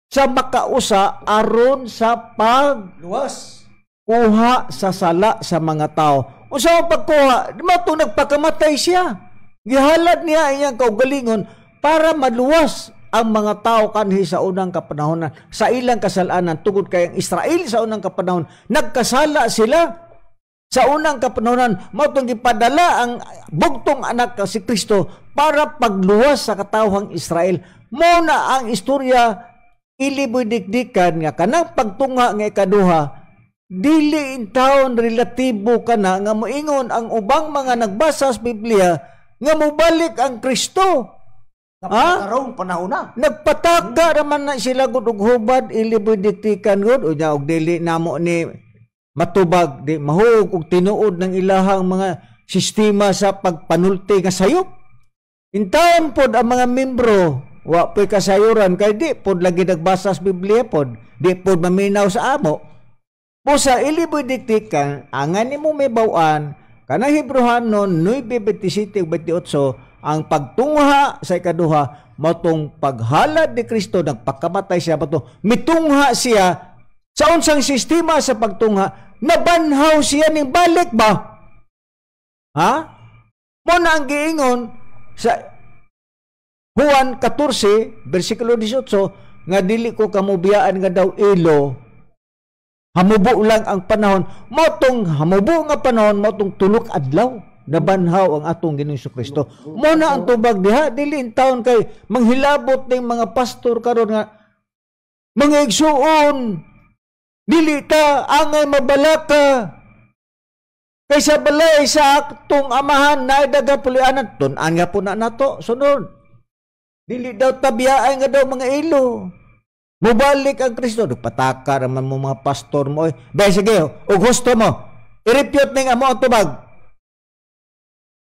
sa makausa aron sa pagluwas kuha sa sala sa mga tao. Unsa ang pagkuha? Mao to nagpakamatay siya. Gihalad niya iyang kaugalingon para maluwas ang mga tao kanhi sa unang kapanahonan sa ilang kasalanan tungod kay ang Israel sa unang kapanahon nagkasala sila sa unang kapanahonan mao tong gipadala ang bugtong anak si Kristo para pagluwas sa katawhang Israel. Mao na ang istorya ilibodikdikan nga kanang pagtungha nga ikaduha dili in taon relatibo kana nga moingon ang ubang mga nagbasa sa Biblia nga mobalik ang Kristo. Karong panahon na. Nagpataka raman na sila gud og hubad ilibodiktikan gud unya og dili namo ni matubag di mahug og tinuod ng ilahang mga sistema sa pagpanulti nga sayop. Intaon pod ang mga membro wa po'y kasayuran kay di pod lagi nagbasa sa Biblia pod di pod maminaw sa amo. Busa ilibodiktikan angan nimo may baw-an kana Hebreano 9:27-28 ang pagtungha sa ikaduha matong paghalad ni Kristo nagpakamatay siya bato mitungha siya sa unsang sistema sa pagtungha nabanhaw siya ning balik ba mo na ang giingon sa Juan 14 bersikulo 18 nga dili ko kamubiyaan nga daw ilo hamubo lang ang panahon motong hamubo nga panahon motong tulok adlaw nabanhaw ang atong Ginoong Jesucristo. Mo na ang tubag diha dili in taon kay manghilabot ning mga pastor karon nga mga igsuon dili ta angay mabalaka Kaysa balay sa aktong amahan na dagapulianan, tunan nga po na nato, sunod. Dili daw tabiyaan nga daw mga ilo. Mubalik ang Kristo. Pataka naman mo mga pastor mo. Bay, sige, o gusto mo, i-repute na nga mo ang tubag.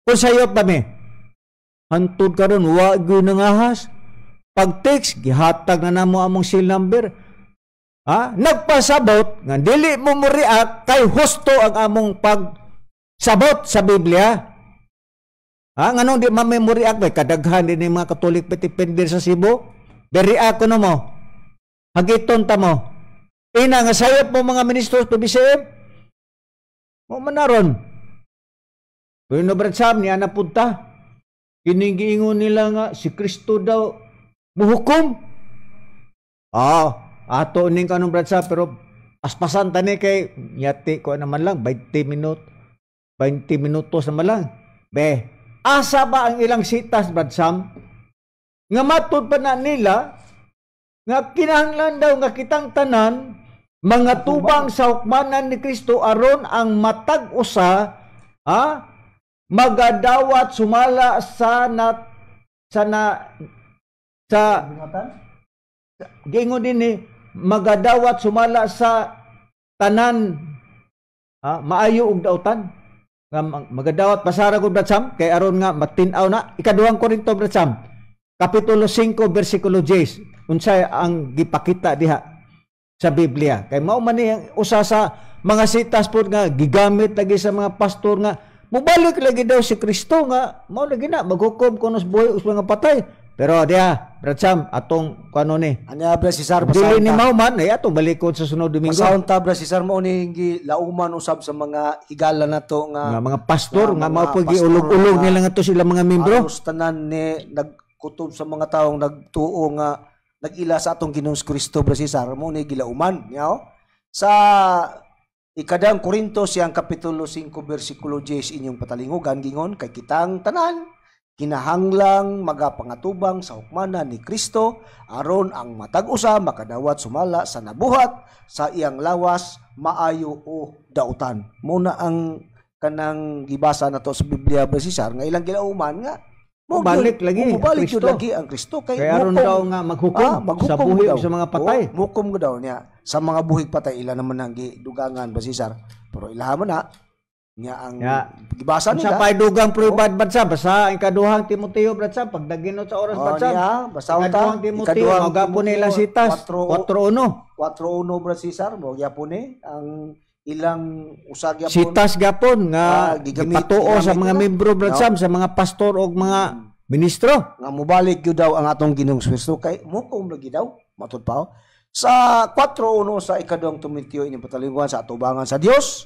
Kung sayot ba mi, hantod ka ron, wag yun nangahas. Pag-text, gihatag na namo among seal number. Nagpasabot, nga dili mo mo react, kay husto ang among pagsabot sa Biblia. Nganong di ma-memory act, may kadaghan din yung mga Katolik petipendir sa Cebu. Be-react ko na mo. Hagiton ta mo. Ina nga sayot mo mga ministros PBCM. Mo manaron. Pero Brad Sam, niya napunta. Kinigiingon nila nga, si Kristo daw muhukom. Ato ning kanong Brad Sam, pero paspasan tani kay yati ko naman lang, 20 minutos naman lang. Asa ba ang ilang sitas, Brad Sam? Nga matod pa na nila, nga kinahanglan daw nga kitang tanan, mga tubang sa hukmanan ni Kristo aron ang matag usa, magadawat sumala sa gingon din ni magadawat sumala sa tanan, maayo og dautan. Nga magadawat pasara ko Brad Sam kay aron nga matin-aw na ikaduhang Korinto Brad Sam kapitulo 5 bersikulo 10 unsay ang gipakita diha sa Biblia kay mao man ni usa sa mga sitas pod nga gigamit lagi sa mga pastor nga mubalik lagi daw si Kristo nga mao lagi na maghukom kuno sa buhay us mga patay pero diha Brad Sam atong kuno ni Anya Brad Cesar dili ni mao man ay atong balikod sa sunod Domingo pasaon ta Brad Cesar mo ni lauman usab sa mga higala nato nga mga pastor nga mao pud giulog-ulog nila nga to sila mga membro aros tanan ni nagkutob sa mga taong nagtuo nga nag-ila sa atong Ginoong Kristo Brad Cesar mo ni gilauman niya sa ikadang Korinto siyang kapitulo 5 bersikulo 10 inyong patalingugan gingon kay kitang tanan kinahanglang magapangatubang sa hukmanan ni Kristo aron ang matag usa makadawat sumala sa nabuhat sa iyang lawas maayo o dautan. Muna ang kanang gibasa nato sa Biblia Brad Cesar nga ilang gilauman nga balik lagi ang Kristo kay aron daw nga maghukom sa buhi sa mga patay. Mukom ko daw niya sa mga buhig patay ila naman ang gidugangan Brad Cesar. Pero ilaha man na nga ang gibasa nila. Sa paydugang pribad Brad Sam basa ikaduhang Timoteo Brad Sam pagdaginot sa oras Brad Sam. Basaon ta Timoteo magapon nila sitas 4:1 Brad Cesar mo gyapon ni ang ilang usag gyapon sitas gapon nga gipatuo sa mga membro Brad Sam sa mga pastor og mga ministro nga mobalik gyud daw ang atong Ginoong Kristo kay mukom lagi daw matud pa sa 4:1 sa ikaduhang Timoteo inyong patalinguan sa atubangan sa Dios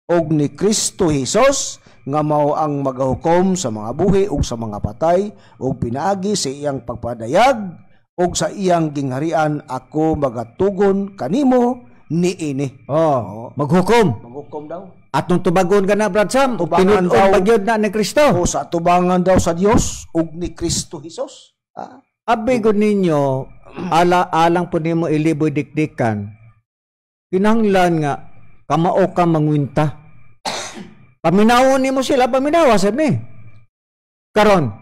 og ni Kristo Jesus nga mao ang magahukom sa mga buhi ug sa mga patay ug pinaagi sa iyang pagpadayag ug sa iyang gingharian ako magatugon kanimo niini. Maghukom daw. Atong tubagon ka na Brad Sam ug tinud-on pagyud na ni Kristo. Sa tubangan daw sa Dios ug ni Kristo Jesus. Abi gud ninyo alang po nimo iliboy dikdikan. Kinahanglan nga kamao ka mangwinta. Paminawon nimo sila paminawa sad ni. Karon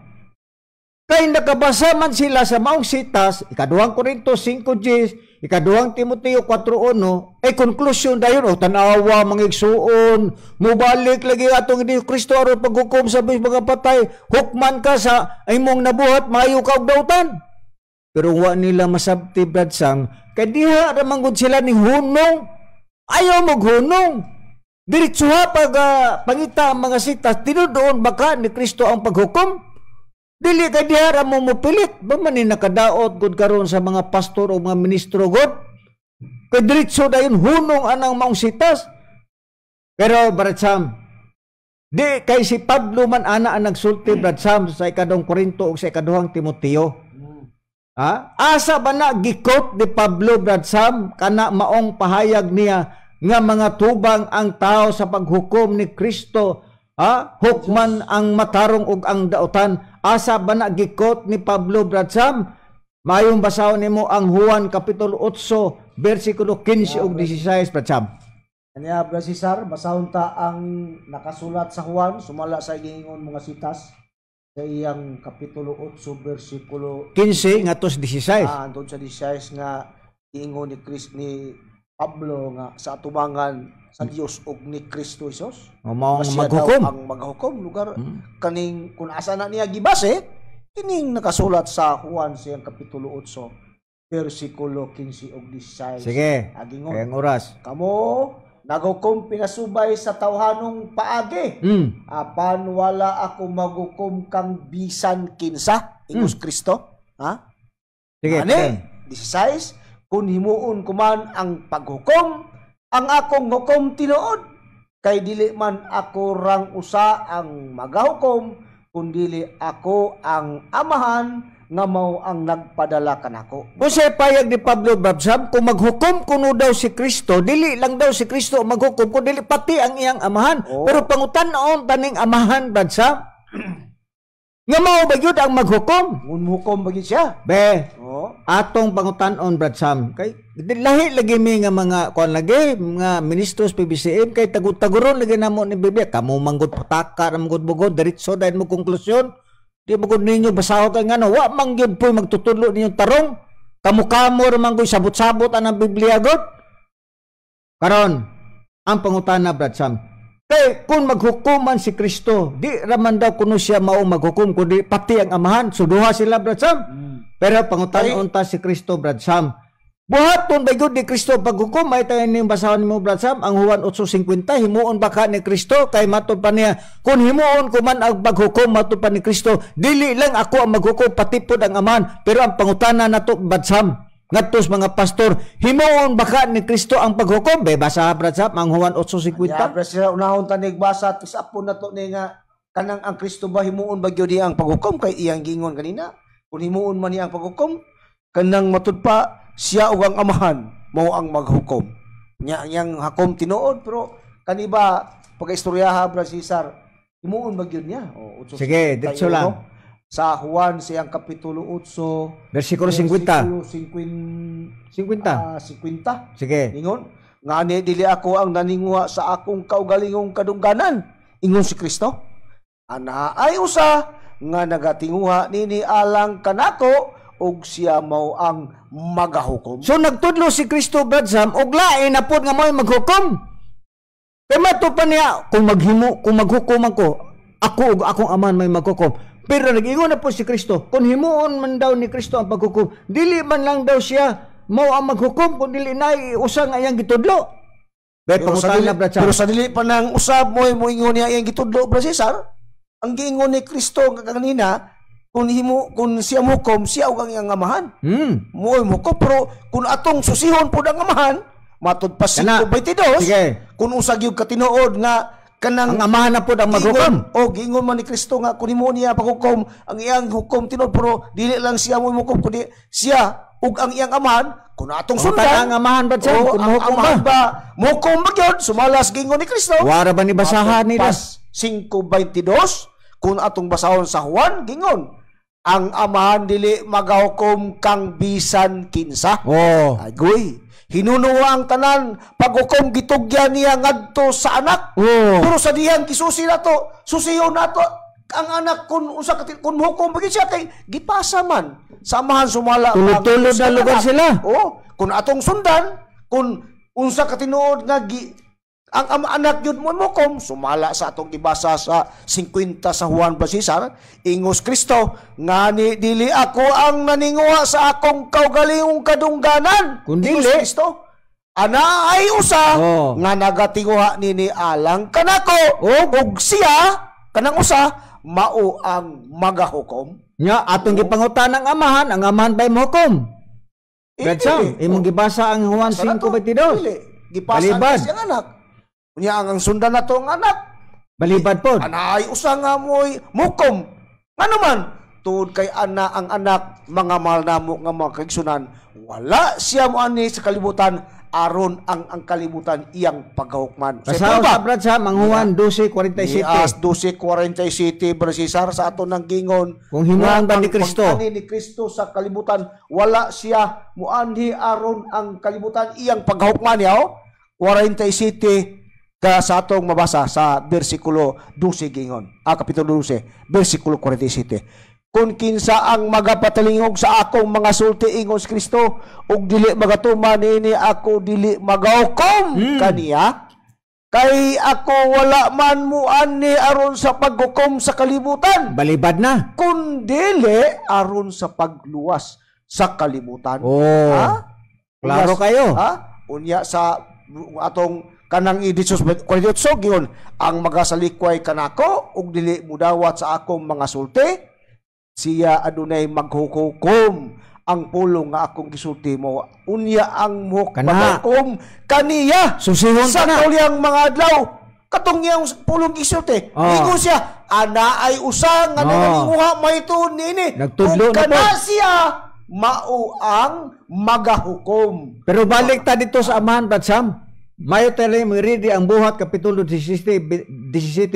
kay nakabasa man sila sa maong sitas, ikaduhang Korinto 5:10, ikaduhang Timoteo 4:1, conclusion dayon tanawa mga igsuon, mubalik lagi atong ni Kristo aron paghukom sa mga patay, hukman ka sa imong nabuhat, maayo ka og dautan. Pero wa nila masabti Brad Sam, kay diha ra manggod sila ni hunong. Ayaw maghunong. Diretsuha pag pangita ang mga sitas, tinudoon baka ni Kristo ang paghukom? Dili ka diha ra mo mupilit. Ba man ni nakadaot gud karon sa mga pastor o mga ministro gud? Kay diretso dayon hunong anang maong sitas. Pero Brad Sam, di kay si Pablo man ana ang nagsulti Brad Sam sa ikadong Korinto o sa ikaduhang Timoteo. Asa ba na gikot ni Pablo Brad Sam kana maong pahayag niya nga mga tubang ang tao sa paghukom ni Kristo, hukman ang matarong ug ang dautan. Asa ba na gikot ni Pablo Brad Sam? Mayong basahon nimo ang Juan kapitulo 8 bersikulo 15 ug 16 Brad Sam. Kanya Brad Cesar, basahon ta ang nakasulat sa Juan, sumala sa gingon mga sitas sa iyang kapitulo 8 bersikulo 15 ngadto sa 16. andun sa 16 nga giingon ni Pablo nga sa atubangan sa Dios ug ni Kristo Jesus. Mao ang Siya maghukom. daw ang maghukom lugar kaning kung asa na niya gibase kining nakasulat sa Juan siyang kapitulo 8 bersikulo 15 ug 16. Sige. Agingon, Kayang oras. kamo naghukom pinasubay sa tawhanong paagi. Apan wala ako maghukom kang bisan kinsa ingos Kristo. Ha? Sige. Ani, 16, kung himuon ko man ang paghukom, ang akong hukom tinuod, kay dili man ako rang usa ang magahukom, kundili ako ang amahan nga mao ang nagpadala kanako. Usay payag ni Pablo Babsab, kung maghukom kuno daw si Kristo, dili lang daw si Kristo ang maghukom, kundi pati ang iyang amahan. Oo. Pero pangutan-on taning amahan, Babsab, nga mao ba yun ang maghukom? Ngun hukom bagi siya. Be, Oh, atong pangutan-on, Brad Sam, kay lahi lagi mi nga mga kuan lagi, mga ministros PBCM, kay taguron lagi namo ni Biblia. Kamu manggod pataka, manggod bugod, diretso dahil mo konklusyon. Di mo gud ninyo basaho kay ngano, wa man gyud po'y magtutudlo ninyo tarong. Kamu-kamo ra man ko'y sabot-sabot ang Biblia gud. Karon, ang pangutana, Brad Sam, kay kung maghukuman si Kristo, di raman daw kuno siya mao maghukom, kundi pati ang amahan. Suduha sila, Brad Sam. Pero pangutanon ta si Kristo, Brad Sam. Buhaton ba gud ni Kristo paghukom? May tayo ning basahon mo, Brad Sam, ang Juan 8:50, himuon ba ka ni Kristo? Kay matod pa niya, kung himuon ko man ang paghukom, matod pa ni Kristo, dili lang ako ang maghukom, pati pod ang amahan. Pero ang pangutana nato, Brad Sam, ngadtos mga pastor, himuon ba ka ni Kristo ang paghukom? Be basa, Brad Sam, ang Juan 8:50. ya sila unahon tanig basa tis apon nato ni nga kanang ang Kristo ba himuon ba gyud ang paghukom kay iyang gingon kanina. Kung himuon man niya ang paghukom, kanang matud pa siya ug ang amahan mao ang maghukom. Yang hakom tinuod pero kani ba pag-istoryaha Brad Cesar, himuon ba gyud niya? O, Sige, diretso lang. Sa Juan siyang kapitulo 8 Versikulo 50. 50. 50. Sige. Ingon, ngani dili ako ang naninguha sa akong kaugalingong kadungganan. Ingon si Kristo. Ana ay usa nga nagatinguha nini alang kanako ug siya mao ang magahukom. So nagtudlo si Kristo, Brad Sam, og lain na pod nga mo'y maghukom. Kay mato pa niya, kung maghukom ako ug akong amahan may maghukom. Pero nag-ingon na po si Kristo, kung himuon man daw ni Kristo ang paghukom, dili man lang daw siya mao ang maghukom, kung dili na usa nga iyang gitudlo. Pero sa dili pa nang usab mo ingon niya iyang gitudlo, Brad Cesar. Ang giingon ni Kristo kanina, kung siya mukom, siya ug ang iyang amahan. Mo'y mukom, pero kung atong susihon po ang amahan, matod pa 5:22, kung usag yung katinuod nga kanang ang amahan na po ang maghukom. O giingon man ni Kristo nga kung himo niya paghukom, ang iyang hukom tinuod, pero dili lang siya mo mukom, kundi siya ug ang iyang amahan, kung atong sundan ang amahan ba siya? Kung muhukom ba? Muhukom ba yun? Sumalas giingon ni Kristo. Wara ba ni basahan nila? 5:22, kung atong basahon sa Juan, gingon, ang amahan dili magahukom kang bisan kinsa. Agoy, hinunuwa ang tanan, paghukom gitugyan niya ngadto sa anak. Pero sa diyang kisusi nato, susiyon nato ang anak kun hukom bagi siya kay gipasa man. Samahan sumala. Tulod-tulod na lugar sila. Kung atong sundan, kung unsa katinuod nga ang anak yun mo mukom, sumala sa atong ibasa sa 50 sa Juan Brad Cesar, ingos Kristo, ngani dili ako ang naninguha sa akong kaugalingong kadungganan. Kundili Kristo, ana ay usa nga nagatinguha nini alang kanako, ug siya kanang usa mao ang magahukom. Nya atong gipangutan ang amahan ba'y mohukom? Brad Sam, imong gibasa ang Juan 5:22. Gipasa na siyang anak. Unya ang sundan nato ang anak. Balibad pod. Ana ay usa nga mo'y mukom. Ano man tuod kay ang anak mga mahal namo nga mga kaigsunan, wala siya mo ani sa kalibutan aron ang kalibutan iyang paghahukman. Basaw sa Brad Sam ang Juan 12:47. Yes, 12:47 Brad Cesar sa aton nang gingon. Kung himuon ba ni Kristo? Ni Kristo sa kalibutan, wala siya muanhi aron ang kalibutan iyang paghahukman niya. 47 ka sa atong mabasa sa bersikulo 12 gingon. Kapitulo 12, bersikulo 47. Kung kinsa ang magapatalingog sa akong mga sulti ingon si Kristo ug dili magatuman ini ako dili magahukom kaniya kay ako wala man muan ni aron sa paghukom sa kalibutan Balibad na. kun dili aron sa pagluwas sa kalibutan. Oh. Ha? Klaro kayo. Ha? Unya sa atong kanang iditsos 48 giyon ang magasalikway kanako ug dili mudawat sa akong mga sulti siya adunay maghukom ang pulong nga akong gisulti mo unya ang maghukom kaniya Susihon sa ka na. kaulyang mga adlaw katong iyang pulong gisulti ingon siya ana ay usa nga nanginguha maytuon nini Nagtudlo ug na kana po. siya mao ang magahukom. Pero balik ta dito sa amahan, Brad Sam. Mayo tele mo read ang buhat kapitulo 17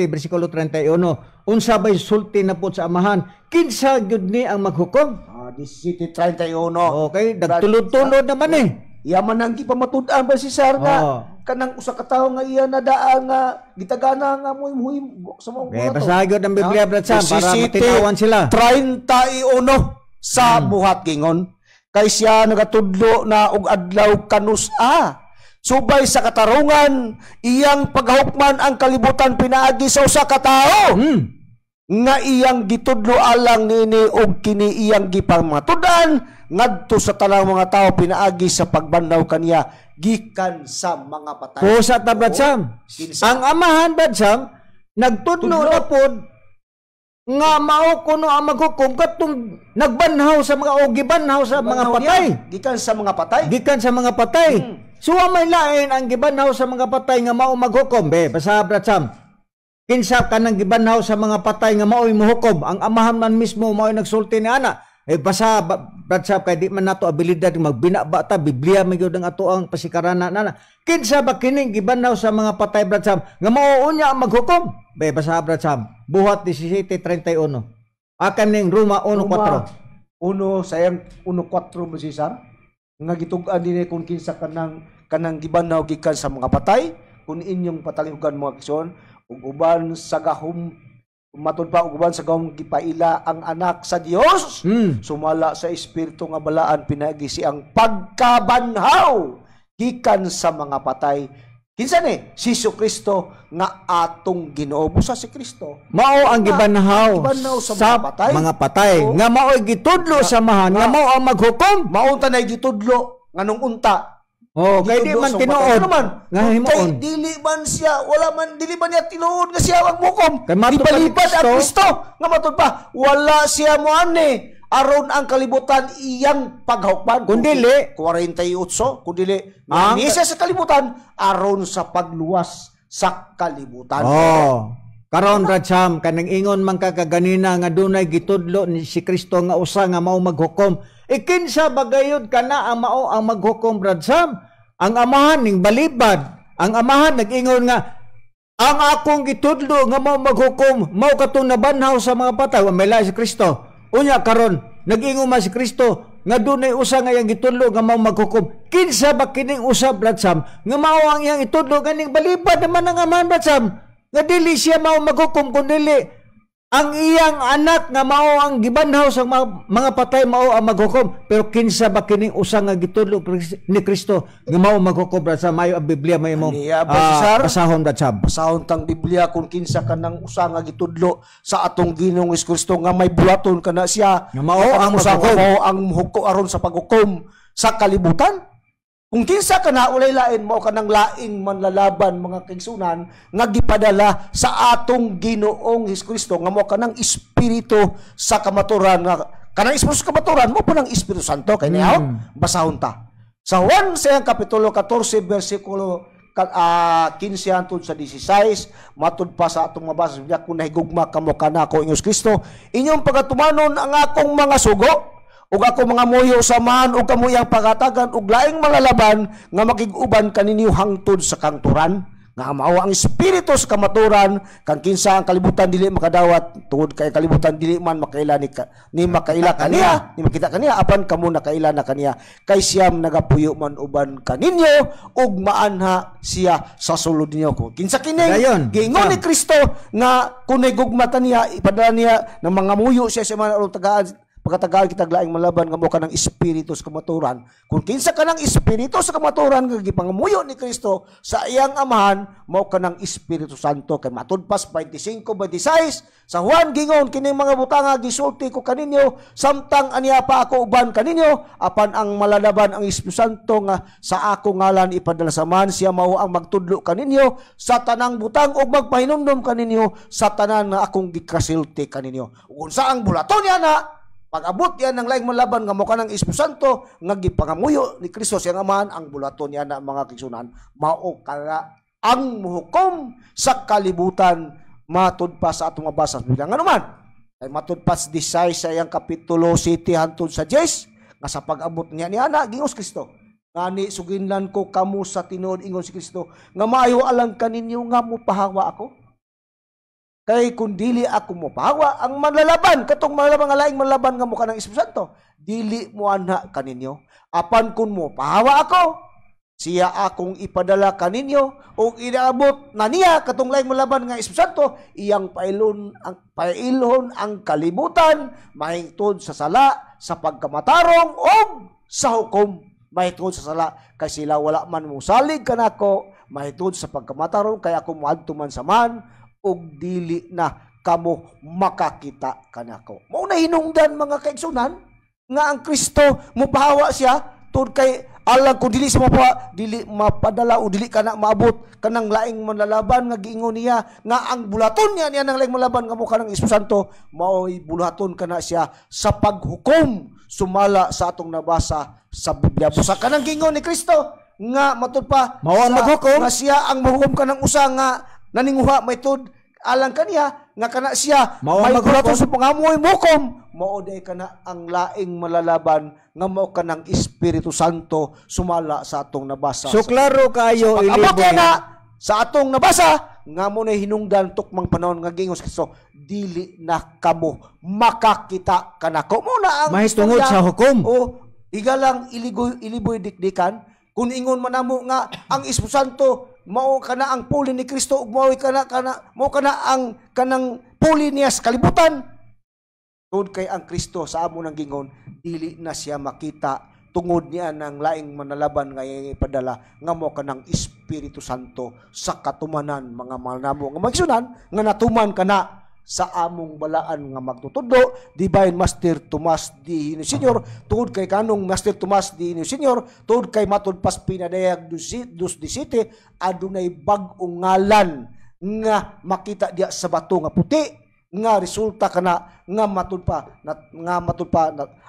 bersikulo 31. Unsa bay sulti na po sa amahan? Kinsa gyud ni ang maghukom? 17:31. Okay, nagtulod-tulod naman eh. Yaman ang gipamatud-an ba si Sir nga kanang usa ka tawo nga iya nadaan nga gitagana nga muhim sa mga Eh, basagod ang Biblia, Brad Sam, para matinawan sila. 31 sa buhat gingon kay siya nagatudlo na og adlaw kanus-a. Subay sa katarungan, iyang paghukman ang kalibutan pinaagi sa usa ka tawo. Nga iyang gitudlo alang nini og kini iyang gipamatudan ngadto sa tanang mga tao pinaagi sa pagbandaw kaniya gikan sa mga patay. Pusa ta, Brad Sam. Ang amahan, Brad Sam, nagtudlo na pod nga mao kuno ang maghukom katong nagbanhaw sa mga o gibanhaw sa mga patay. Gikan sa mga patay. Gikan sa mga patay. So may lain ang gibanhaw sa mga patay nga mao maghukom. Basa, Brad Sam. Kinsa ka nang gibanhaw sa mga patay nga mao'y muhukom. Ang amahan man mismo mao'y nagsulti ni ana. Basa, Brad Sam, kay di man nato abilidad magbinaba ta Biblia magyud ang ato ang pasikarana nana. Kinsa ba kining gibanhaw sa mga patay, Brad Sam, nga mao unya ang maghukom? Basa, Brad Sam. Buhat 17:31. Akan ning Roma 1:4. Uno sayang 1:4 mo si Sar. Nga gitug-an dinhi kung kinsa kanang gibanhaw gikan sa mga patay, kung inyong patalihugan mga kisyon, ug uban sa gahom matud pa ug uban sa gahom gipaila ang anak sa Dios. Sumala sa espiritu nga balaan pinagi siyang pagkabanhaw gikan sa mga patay. Kinsa ni? Si Kristo nga atong Ginoo. Busa si Kristo Mao ang gibanhaw sa mga patay. Nga mao'y gitudlo sa mahan nga mao ang maghukom. Maunta na gitudlo nganong unta. Kay di man tinuod. Nga himuon. Kay dili man siya, dili man niya tinuod nga siya ang mukom. Kay matud pa ni Ipalipad ang Kristo. Nga matud pa, wala siya mo ani. Aron ang kalibutan iyang paghukman. Kundili 48, kundili siya sa kalibutan aron sa pagluwas sa kalibutan. Karon, Brad Sam, kanang ingon man kakaganina nga dunay gitudlo ni si Kristo nga usa nga mao maghukom. Kinsa bagayod kana ang mao ang maghukom, Brad Sam? Ang amahan ning balibad. Ang amahan nag-ingon nga ang akong gitudlo nga mao maghukom mao katong nabanhaw sa mga patay. May lahi si Kristo. Unya karon nag-ingon man si Kristo nga dunay usa nga iyang gitudlo nga mao maghukom. Kinsa ba kining usa, Brad Sam, nga mao ang iyang itudlo kaning balibad naman ang amahan, Brad Sam? Nga dili siya mao maghukom kundi ang iyang anak nga mao ang gibanhaw sa mga patay mao ang maghukom. Pero kinsa ba kining usa nga gitudlo ni Kristo nga mao maghukom, Brad Sam? Mayo ang Biblia may mo pasahon, Brad Sam. Pasahon tang Biblia kung kinsa kanang usa nga gitudlo sa atong Ginoong Kristo nga may buhaton kana siya nga mao ang maghukom. Mao ang hukom aron sa paghukom sa kalibutan. Kung kinsa ka na ulay lain mo kanang laing manlalaban mga kaigsunan nga gipadala sa atong Ginoong Kristo nga mo kanang espiritu sa kamaturan nga kanang espiritu sa kamaturan mo po ng Espiritu Santo kay niya basahon ta. Sa Juan sayang kapitulo 14 bersikulo 15 hangtod sa 16 matud pa sa atong mabasa sa kung nahigugma kamo kanako inyong Kristo inyong pagatumanon ang akong mga sugo ug ako mga muyo samahan ug kamuyang pagatagan ug laing mga laban nga makig-uban kaninyo hangtod sa kanturan nga mao ang espiritu sa kamaturan kang kinsa ang kalibutan dili makadawat tungod kay kalibutan dili man makaila ni makaila kaniya ni makita kaniya apan kamo nakaila na kaniya kay siyam nagapuyo man uban kaninyo ug maanha siya sa sulod ninyo ko kinsa kining giingon ni Kristo nga kunay gugmata niya ipadala niya ng mga muyo siya sa mga tagaan pagkatagal kita laing malaban nga mo kanang espiritu sa kamaturan. Kung kinsa kanang espiritu sa kamaturan nga gipangamuyo ni Kristo sa iyang amahan, mao kanang Espiritu Santo kay matud pas 25:26 sa Juan gingon kining mga butanga gisulti ko kaninyo samtang aniya pa ako uban kaninyo apan ang malalaban ang Espiritu Santo nga sa ako ngalan ipadala sa man siya mao ang magtudlo kaninyo sa tanang butang ug magpahinumdom kaninyo sa tanan nga akong gikasilti kaninyo. Ug unsa ang bulaton niya na pag-abot yan ng laing malaban nga mo kanang Espiritu Santo nga gipangamuyo ni Kristo siyang amahan ang bulaton yan na mga kigsunan mao kaya ang muhukom sa kalibutan matud pa sa atong mabasa bilang ano man ay matud pa sa 16 sa iyang kapitulo 7 hangtod sa 10 nga sa pag-abot niya ni ana gingos Kristo ngani suginlan ko kamo sa tinuod ingon si Kristo nga maayo alang kaninyo nga mopahawa ako. Kay kung dili ako mo pahawa, ang manlalaban, katong manlalaban nga laing manlalaban nga mo kanang Espiritu Santo, dili mo anha kaninyo. Apan kung mo pahawa ako, siya akong ipadala kaninyo, o inaabot na niya, katong laing manlalaban nga Espiritu Santo, iyang pailhon ang kalibutan, mahitod sa sala, sa pagkamatarong, o sa hukom. Mahitod sa sala, kay sila wala man musalig kanako, mahitod sa pagkamatarong, kay ako muadto man sa man, ug dili na kamo makakita kanako. Mao na hinungdan mga kaigsunan nga ang Kristo mopahawa siya tud kay alang kung dili sa mapa dili mapadala o dili kana maabot kanang laing manlalaban nga giingon niya nga ang bulaton niya nang laing manlalaban nga mo kanang Espiritu Santo mao'y bulaton kana siya sa paghukom sumala sa atong nabasa sa Biblia. Busa kanang giingon ni Kristo nga matud pa mao ang maghukom nga siya ang maghukom kanang usa nga naninguha maytud alang kaniya nga kana siya may bulaton sa pangamoy mukom mao day kana ang laing malalaban nga mao kanang Espiritu Santo sumala sa atong nabasa. So klaro kayo ilibot na sa atong nabasa nga mo na hinungdan tukmang panahon nga gingos Kristo dili na kamo makakita kanako mo na ang mahitungod sa hukom. O igalang iliboy dikdikan kung ingon man namo nga ang Espiritu Santo mao kana ang puli ni Kristo ug mao kana ang kanang puli niya sa kalibutan. Tungod kay ang Kristo sa amo nang gingon dili na siya makita tungod niya ng laing manalaban nga ipadala nga mo kanang Espiritu Santo sa katumanan mga manamo nga magsunan nga natuman kana sa among balaan nga magtutudlo Divine Master Tomas D. Senior tungod kay kanong Master Tomas D. Senior tungod kay matud pas pinadayag dus di city adunay bag-ong ngalan nga makita diya sa bato nga puti nga resulta kana nga matud pa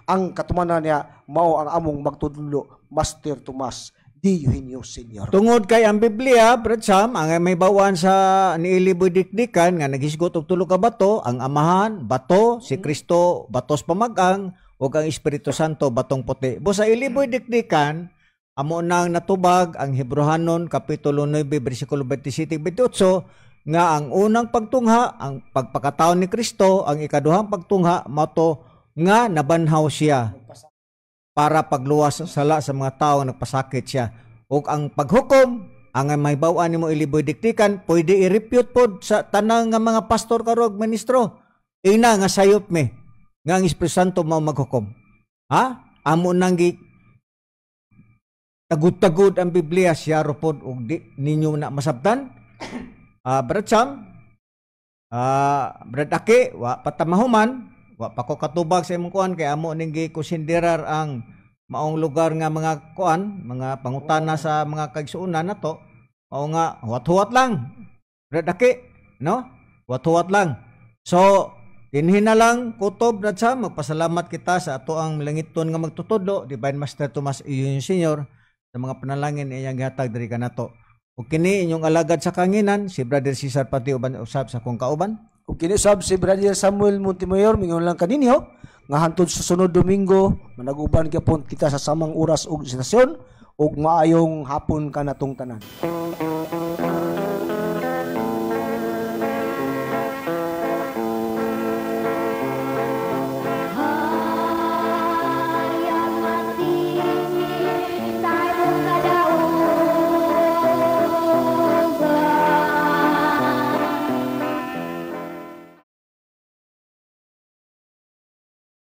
ang katumanan niya mao ang among magtudlo Master Tomas D. Eugenio Senior. Tungod kay ang Biblia, Brad Sam, ang may bawaan sa niiliboy dikdikan nga nagisgot og tulo ka bato, ang amahan, bato, si Kristo, batos pamagang, ug ang Espiritu Santo, batong puti. Busa iliboy dikdikan, amo nang natubag ang Hebrehanon kapitulo 9 bersikulo 27-28 nga ang unang pagtungha, ang pagpakataon ni Kristo, ang ikaduhang pagtungha mato nga nabanhaw siya para pagluwas sa sala sa mga tao nagpasakit siya. Ug ang paghukom, ang may bawaan nimo iliboy dikdikan, pwede i-repute pod sa tanang nga mga pastor karog ministro. Ina nga sayop me nga ang Espiritu Santo mao maghukom. Ha? Amo nang gi tagud-tagud ang Biblia siya ropod ug di ninyo na masabtan. Brad Sam, Brad Aki, wa patamahuman. Wa pa ko katubag sa imong kuan kay amo ning gikonsiderar ang maong lugar nga mga kuan, mga pangutana sa mga kaigsuonan nato. Mao nga huwat-huwat lang. Bradaki, no? Huwat-huwat lang. So, dinhin na lang kutob na sa magpasalamat kita sa ato ang langiton nga magtutudlo Divine Master Tomas Eugenio Senior sa mga panalangin iyang gihatag diri kanato. Ug kini inyong alagad sa kanginan si Brother Cesar pati uban usab sa kong kauban. Ug kini sab si Brother Samuel Montemayor mingon lang kaninyo nga hantod sa sunod Domingo managuban gyapon kita sa samang oras ug istasyon ug maayong hapon kanatong tanan.